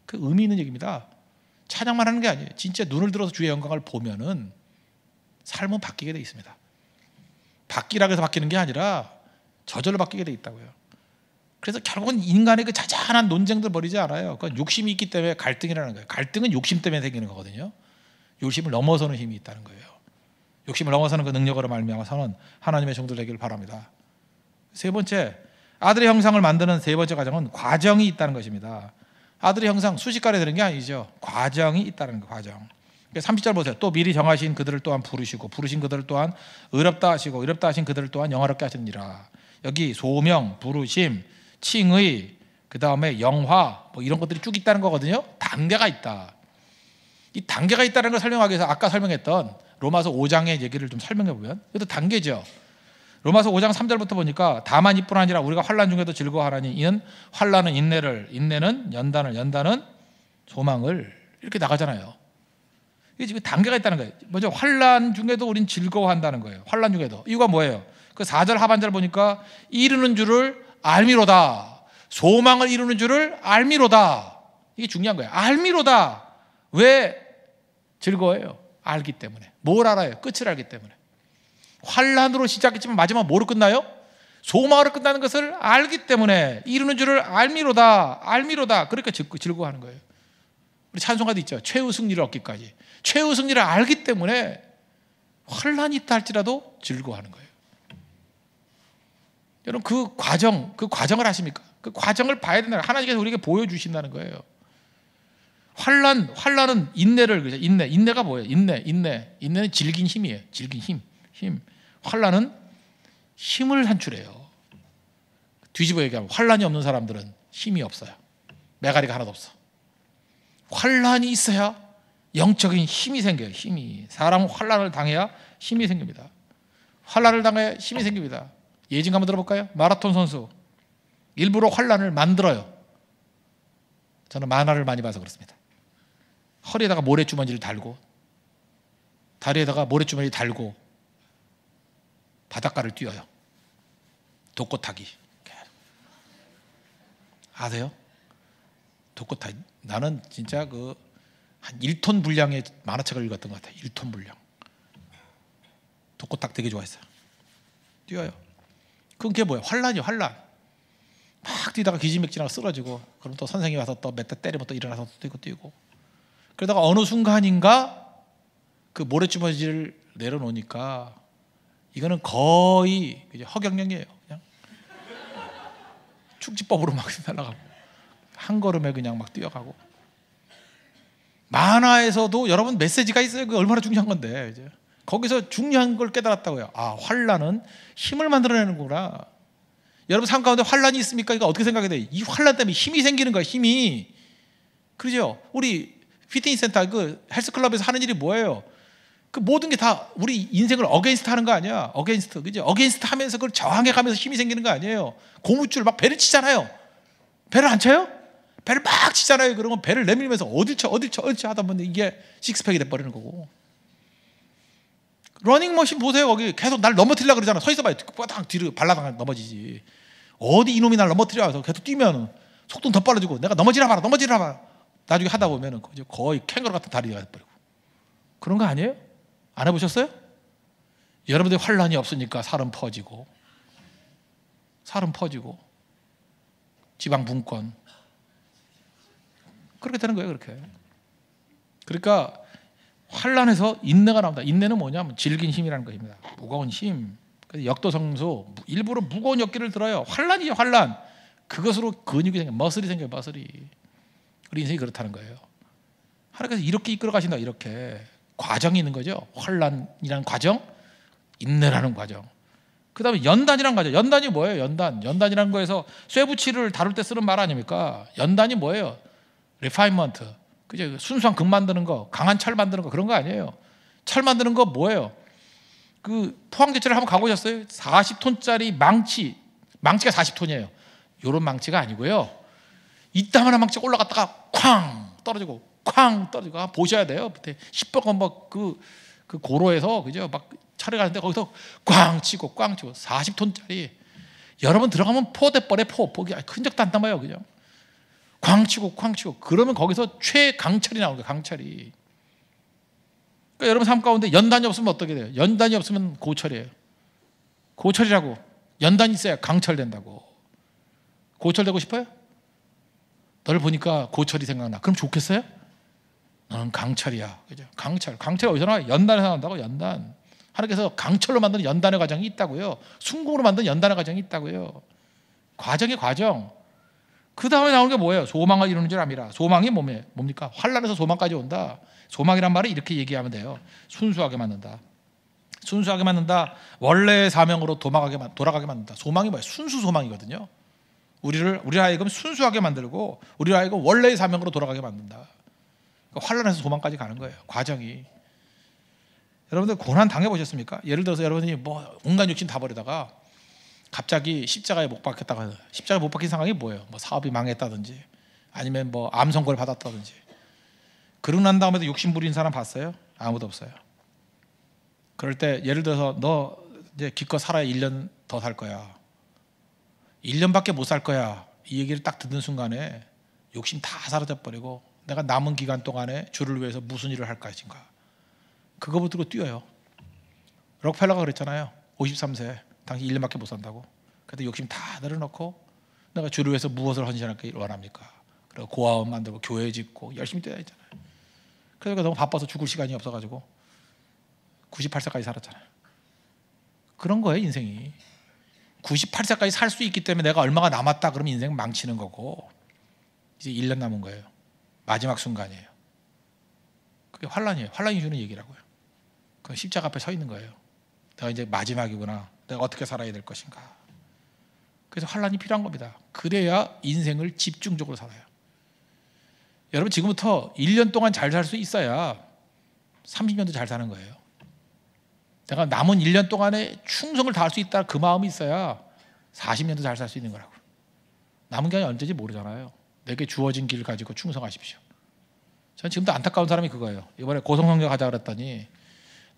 S1: 그 의미 있는 얘기입니다. 찬양만 하는 게 아니에요. 진짜 눈을 들어서 주의 영광을 보면은 삶은 바뀌게 돼 있습니다. 바뀌라고 해서 바뀌는 게 아니라 저절로 바뀌게 돼 있다고요. 그래서 결국은 인간의 그 자잘한 논쟁들 버리지 않아요. 그건 욕심이 있기 때문에 갈등이라는 거예요. 갈등은 욕심 때문에 생기는 거거든요. 욕심을 넘어서는 힘이 있다는 거예요. 욕심을 넘어서는 그 능력으로 말미암아서는 하나님의 종들 되기를 바랍니다. 세 번째, 아들의 형상을 만드는 세 번째 과정은 과정이 있다는 것입니다. 아들의 형상 순식간에 되는 게 아니죠. 과정이 있다는 거, 과정. 30절 보세요. 또 미리 정하신 그들을 또한 부르시고 부르신 그들을 또한 의롭다 하시고 의롭다 하신 그들을 또한 영화롭게 하시니라. 여기 소명, 부르심, 칭의, 그 다음에 영화 뭐 이런 것들이 쭉 있다는 거거든요. 단계가 있다. 이 단계가 있다는 걸 설명하기 위해서 아까 설명했던 로마서 5장의 얘기를 좀 설명해 보면 이것도 단계죠. 로마서 5장 3절부터 보니까 다만 이뿐 아니라 우리가 환난 중에도 즐거워하나니 이는 환난은 인내를, 인내는 연단을, 연단은 소망을 이렇게 나가잖아요. 이게 지금 단계가 있다는 거예요. 먼저 환난 중에도 우린 즐거워한다는 거예요. 환난 중에도. 이유가 뭐예요? 그 4절 하반절 보니까 이루는 줄을 알미로다. 소망을 이루는 줄을 알미로다. 이게 중요한 거예요. 알미로다. 왜 즐거워해요? 알기 때문에. 뭘 알아요? 끝을 알기 때문에. 환난으로 시작했지만 마지막 뭐로 끝나요? 소망으로 끝나는 것을 알기 때문에 이루는 줄을 알미로다. 알미로다. 그러니까 즐거워하는 거예요. 우리 찬송가도 있죠. 최후 승리를 얻기까지. 최후 승리를 알기 때문에 환난이 있다 할지라도 즐거워하는 거예요. 여러분 그 과정을 아십니까? 그 과정을 봐야 된다. 하나님께서 우리에게 보여주신다는 거예요. 환난은 인내를 그죠? 인내가 뭐예요? 인내는 질긴 힘이에요. 질긴 힘. 환난은 힘을 산출해요. 뒤집어 얘기하면 환난이 없는 사람들은 힘이 없어요. 메가리가 하나도 없어. 환난이 있어야 영적인 힘이 생겨요. 힘이. 사람은 환난을 당해야 힘이 생깁니다. 환난을 당해야 힘이 생깁니다. 예증 한번 들어볼까요? 마라톤 선수 일부러 환난을 만들어요. 저는 만화를 많이 봐서 그렇습니다. 허리에다가 모래주머니를 달고 다리에다가 모래주머니 달고 바닷가를 뛰어요. 독고타기. 아세요? 독고타기. 나는 진짜 한 1톤 분량의 만화책을 읽었던 것 같아요. 1톤 분량. 독고탁 되게 좋아했어요. 뛰어요. 그게 뭐예요? 환란이요, 환란. 막 뛰다가 기지맥진하고 쓰러지고, 그럼 또 선생님이 와서 또 몇 대 때리면 또 일어나서 또 뛰고. 그러다가 어느 순간인가 그 모래주머니를 내려놓으니까 이거는 거의 이제 허경영이에요. 그냥 축지법으로 막 날아가고 한 걸음에 그냥 막 뛰어가고. 만화에서도 여러분 메시지가 있어요. 그게 얼마나 중요한 건데 이제 거기서 중요한 걸 깨달았다고요. 아, 환란은 힘을 만들어내는구나. 여러분 삶 가운데 환란이 있습니까? 이거 어떻게 생각해야 돼? 이 환란 때문에 힘이 생기는 거야. 힘이. 그러죠? 우리 피트니스 센터 그 헬스클럽에서 하는 일이 뭐예요? 그 모든 게 다 우리 인생을 어게인스트 하는 거 아니야? 어게인스트, 그죠? 어게인스트 하면서 그걸 저항해 가면서 힘이 생기는 거 아니에요? 고무줄 막 배를 치잖아요. 배를 안 쳐요? 배를 막 치잖아요. 그러면 배를 내밀면서 어딜 쳐 하다 보면 이게 식스팩이 돼버리는 거고. 러닝머신 보세요. 거기 계속 날 넘어뜨리려고 그러잖아. 서 있어봐요. 딱 뒤로 발라당 넘어지지. 어디 이놈이 날 넘어뜨려서 계속 뛰면 속도는 더 빨라지고 내가 넘어지나 봐라. 나중에 하다 보면 거의 캥거루 같은 다리가 돼버리고. 그런 거 아니에요? 안 해보셨어요? 여러분들이 환란이 없으니까 살은 퍼지고 지방 분권 그렇게 되는 거예요. 그렇게. 그러니까 환란에서 인내가 나옵니다. 인내는 뭐냐면 질긴 힘이라는 것입니다. 무거운 힘. 그래서 역도성소 일부러 무거운 역기를 들어요. 환란이죠, 환란. 그것으로 근육이 생겨요. 머슬이 생겨요. 머슬이. 우리 인생이 그렇다는 거예요. 하나님께서 이렇게 이끌어 가신다. 이렇게 과정이 있는 거죠. 환란이라는 과정, 인내라는 과정. 그 다음에 연단이라는 과정. 연단이 뭐예요? 연단이라는 거에서 쇠붙이를 다룰 때 쓰는 말 아닙니까? 연단이 뭐예요? 리파인먼트, 그죠? 순수한 금 만드는 거, 강한 철 만드는 거 그런 거 아니에요. 철 만드는 거 뭐예요? 그 포항제철을 한번 가보셨어요? 40톤짜리 망치가 40톤이에요. 요런 망치가 아니고요. 이따만한 망치가 올라갔다가 쾅 떨어지고 쾅 떨어지고 보셔야 돼요. 밑에 10번 막그 고로에서 그죠? 막 차를 가는데 거기서 꽝 치고 40톤짜리 여러분 들어가면 포대벌에 포기 흔적도 안 남아요. 그죠? 꽝 치고 그러면 거기서 최강철이 나오는 거예요. 강철이. 그러니까 여러분 삶 가운데 연단이 없으면 어떻게 돼요? 연단이 없으면 고철이에요. 고철이라고. 연단이 있어야 강철 된다고. 고철 되고 싶어요? 너를 보니까 고철이 생각나. 그럼 좋겠어요? 너는 강철이야. 그죠? 강철이 어디서 나와요? 연단에서 나온다고. 연단. 하나님께서 강철로 만드는 연단의 과정이 있다고요. 순금으로 만드는 연단의 과정이 있다고요. 과정의 과정. 그 다음에 나오는 게 뭐예요? 소망을 이루는 줄 압니다. 소망이 뭡니까? 환난에서 소망까지 온다. 소망이란 말을 이렇게 얘기하면 돼요. 순수하게 만든다. 순수하게 만든다. 원래의 사명으로 돌아가게 만든다. 소망이 뭐예요? 순수 소망이거든요. 우리 하여금 순수하게 만들고 우리 하여금 원래의 사명으로 돌아가게 만든다. 그러니까 환난에서 소망까지 가는 거예요. 과정이. 여러분들 고난 당해보셨습니까? 예를 들어서 여러분이 뭐 온갖 욕심 다 버리다가 갑자기 십자가에 못 박혔다가 십자가에 못 박힌 상황이 뭐예요? 뭐 사업이 망했다든지 아니면 뭐 암 선고를 받았다든지 그러고 난 다음에도 욕심 부린 사람 봤어요? 아무도 없어요. 그럴 때 예를 들어서 너 이제 기껏 살아야 1년 더 살 거야. 1년밖에 못 살 거야. 이 얘기를 딱 듣는 순간에 욕심 다 사라져버리고 내가 남은 기간 동안에 주를 위해서 무슨 일을 할 것인가. 그거 붙들고 뛰어요. 록펠러가 그랬잖아요. 53세 당시 1년밖에 못 산다고. 그래도 욕심 다 내려놓고 내가 주를 위해서 무엇을 헌신하길 원합니까? 그리고 고아원 만들고 교회 짓고 열심히 뛰어야 했잖아요. 그러니까 너무 바빠서 죽을 시간이 없어가지고 98세까지 살았잖아요. 그런 거예요 인생이. 98세까지 살 수 있기 때문에 내가 얼마가 남았다 그러면 인생 망치는 거고 이제 1년 남은 거예요. 마지막 순간이에요. 그게 환난이에요. 환난이 주는 얘기라고요. 그 십자가 앞에 서 있는 거예요. 내가 이제 마지막이구나. 내가 어떻게 살아야 될 것인가. 그래서 환난이 필요한 겁니다. 그래야 인생을 집중적으로 살아요. 여러분 지금부터 1년 동안 잘 살 수 있어야 30년도 잘 사는 거예요. 내가 남은 1년 동안에 충성을 다할 수 있다 그 마음이 있어야 40년도 잘 살 수 있는 거라고. 남은 게 언제인지 모르잖아요. 내게 주어진 길 가지고 충성하십시오. 저는 지금도 안타까운 사람이 그거예요. 이번에 고성성교 가자 그랬더니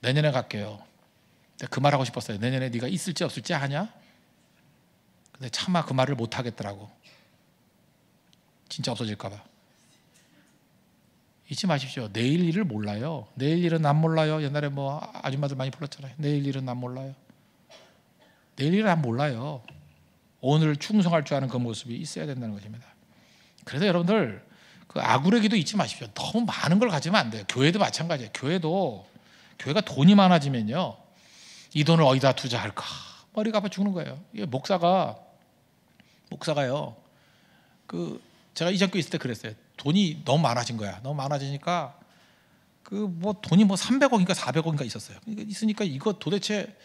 S1: 내년에 갈게요. 그 말하고 싶었어요. 내년에 네가 있을지 없을지 아냐? 근데 차마 그 말을 못 하겠더라고. 진짜 없어질까 봐. 잊지 마십시오. 내일 일을 몰라요. 내일 일은 난 몰라요. 옛날에 뭐 아줌마들 많이 불렀잖아요. 내일 일은 난 몰라요. 내일 일은 난 몰라요. 오늘 충성할 줄 아는 그 모습이 있어야 된다는 것입니다. 그래서 여러분들 그 아구레기도 잊지 마십시오. 너무 많은 걸 가지면 안 돼요. 교회도 마찬가지예요. 교회가 돈이 많아지면요. 이 돈을 어디다 투자할까? 머리가 아파 죽는 거예요. 이게 목사가요. 제가 이전교 있을 때 그랬어요. 돈이 너무 많아진 거야. 너무 많아지니까 돈이 300억인가 400억인가 있었어요. 있으니까 이거 도대체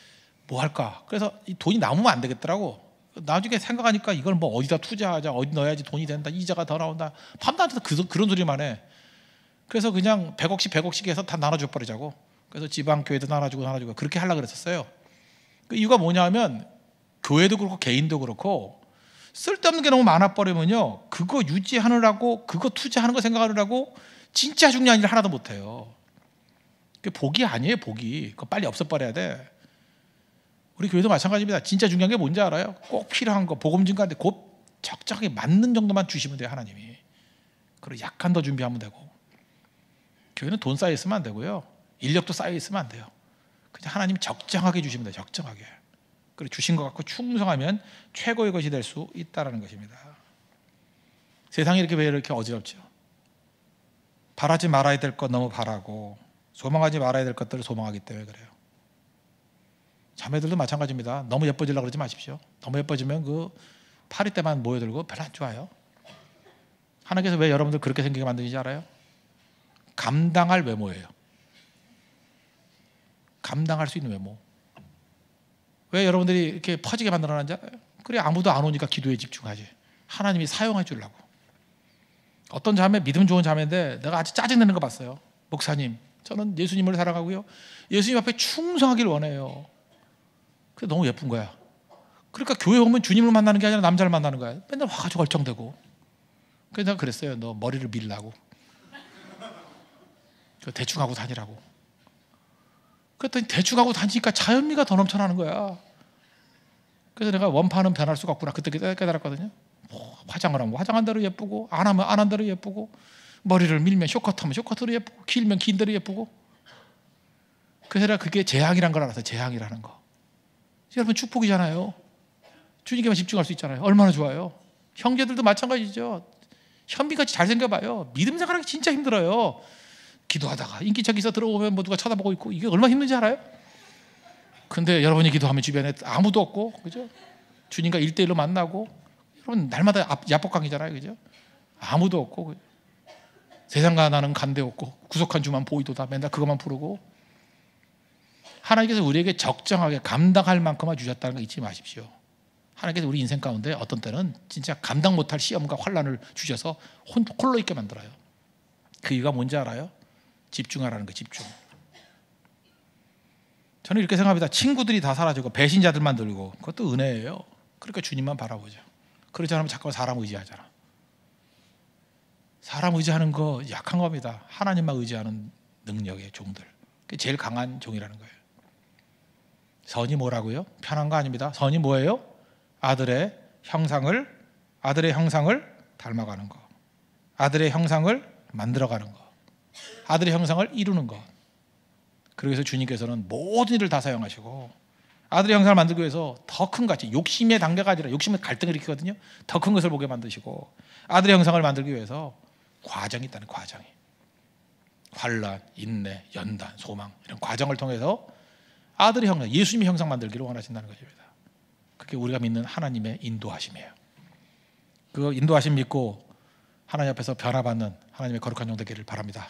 S1: 뭐 할까? 그래서 이 돈이 남으면 안 되겠더라고. 나중에 생각하니까 이걸 뭐 어디다 투자하자, 어디 넣어야지 돈이 된다, 이자가 더 나온다. 밤낮에서 그런 소리만 해. 그래서 그냥 100억씩 해서 다 나눠줘 버리자고. 그래서 지방교회도 나눠주고 그렇게 하려고 그랬었어요. 그 이유가 뭐냐면 교회도 그렇고 개인도 그렇고 쓸데없는 게 너무 많아버리면요, 그거 유지하느라고, 그거 투자하는 거 생각하느라고 진짜 중요한 일 하나도 못해요. 그게 복이 아니에요. 복이. 그거 빨리 없애버려야 돼. 우리 교회도 마찬가지입니다. 진짜 중요한 게 뭔지 알아요? 꼭 필요한 거, 복음 증가인데 곧 적정하게 맞는 정도만 주시면 돼요. 하나님이. 그리고 약간 더 준비하면 되고. 교회는 돈 쌓여 있으면 안 되고요, 인력도 쌓여 있으면 안 돼요. 그냥 하나님이 적정하게 주시면 돼요. 적정하게. 그리고 주신 것 갖고 충성하면 최고의 것이 될 수 있다는 것입니다. 세상이 왜 이렇게 어지럽죠? 바라지 말아야 될 것 너무 바라고 소망하지 말아야 될 것들을 소망하기 때문에 그래요. 자매들도 마찬가지입니다. 너무 예뻐지려고 그러지 마십시오. 너무 예뻐지면 그 파리 때만 모여들고 별로 안 좋아요. 하나님께서 왜 여러분들 그렇게 생기게 만드는지 알아요? 감당할 외모예요. 감당할 수 있는 외모. 왜 여러분들이 이렇게 퍼지게 만들어놨는지 알아요? 그래, 아무도 안 오니까 기도에 집중하지. 하나님이 사용해 주려고. 어떤 자매, 믿음 좋은 자매인데 내가 아주 짜증내는 거 봤어요. 목사님, 저는 예수님을 사랑하고요, 예수님 앞에 충성하길 원해요. 그게 너무 예쁜 거야. 그러니까 교회 오면 주님을 만나는 게 아니라 남자를 만나는 거야. 맨날 와가지고 얼쩡대고. 그래서 내가 그랬어요. 너 머리를 밀라고. 대충 하고 다니라고. 그랬더니 대충 하고 다니니까 자연미가 더 넘쳐나는 거야. 그래서 내가 원판은 변할 수가 없구나 그때 깨달았거든요. 뭐 화장을 하면 화장한 대로 예쁘고, 안 하면 안 한 대로 예쁘고, 머리를 밀면 쇼커트하면 쇼커트로 예쁘고, 길면 긴 대로 예쁘고. 그래서 내가 그게 재앙이란 걸 알았어요. 재앙이라는 거. 여러분 축복이잖아요. 주님께만 집중할 수 있잖아요. 얼마나 좋아요. 형제들도 마찬가지죠. 현미같이 잘생겨봐요. 믿음 생활하기 진짜 힘들어요. 기도하다가 인기척에서 들어오면 뭐 누가 쳐다보고 있고, 이게 얼마나 힘든지 알아요? 근데 여러분이 기도하면 주변에 아무도 없고, 그죠? 주님과 1대1로 만나고, 여러분 날마다 야복강이잖아요, 그죠? 아무도 없고, 세상과 나는 간대 없고, 구속한 주만 보이도다, 맨날 그것만 부르고. 하나님께서 우리에게 적정하게 감당할 만큼만 주셨다는 거 잊지 마십시오. 하나님께서 우리 인생 가운데 어떤 때는 진짜 감당 못할 시험과 환난을 주셔서 홀로 있게 만들어요. 그 이유가 뭔지 알아요? 집중하라는 거예요. 집중. 저는 이렇게 생각합니다. 친구들이 다 사라지고 배신자들만 들고, 그것도 은혜예요. 그러니까 주님만 바라보죠. 그렇지 않으면 자꾸 사람 의지하잖아. 사람 의지하는 거 약한 겁니다. 하나님만 의지하는 능력의 종들, 그게 제일 강한 종이라는 거예요. 선이 뭐라고요? 편한 거 아닙니다. 선이 뭐예요? 아들의 형상을 닮아가는 거, 아들의 형상을 만들어가는 거, 아들의 형상을 이루는 것. 그래서 주님께서는 모든 일을 다 사용하시고, 아들의 형상을 만들기 위해서 더 큰 가치, 욕심의 단계가 아니라, 욕심은 갈등을 일으키거든요. 더 큰 것을 보게 만드시고, 아들의 형상을 만들기 위해서 과정이 있다는, 과정이. 환난, 인내, 연단, 소망, 이런 과정을 통해서 아들의 형상, 예수님의 형상 만들기를 원하신다는 것입니다. 그게 우리가 믿는 하나님의 인도하심이에요. 그 인도하심 믿고 하나님 앞에서 변화받는 하나님의 거룩한 종 되기를 바랍니다.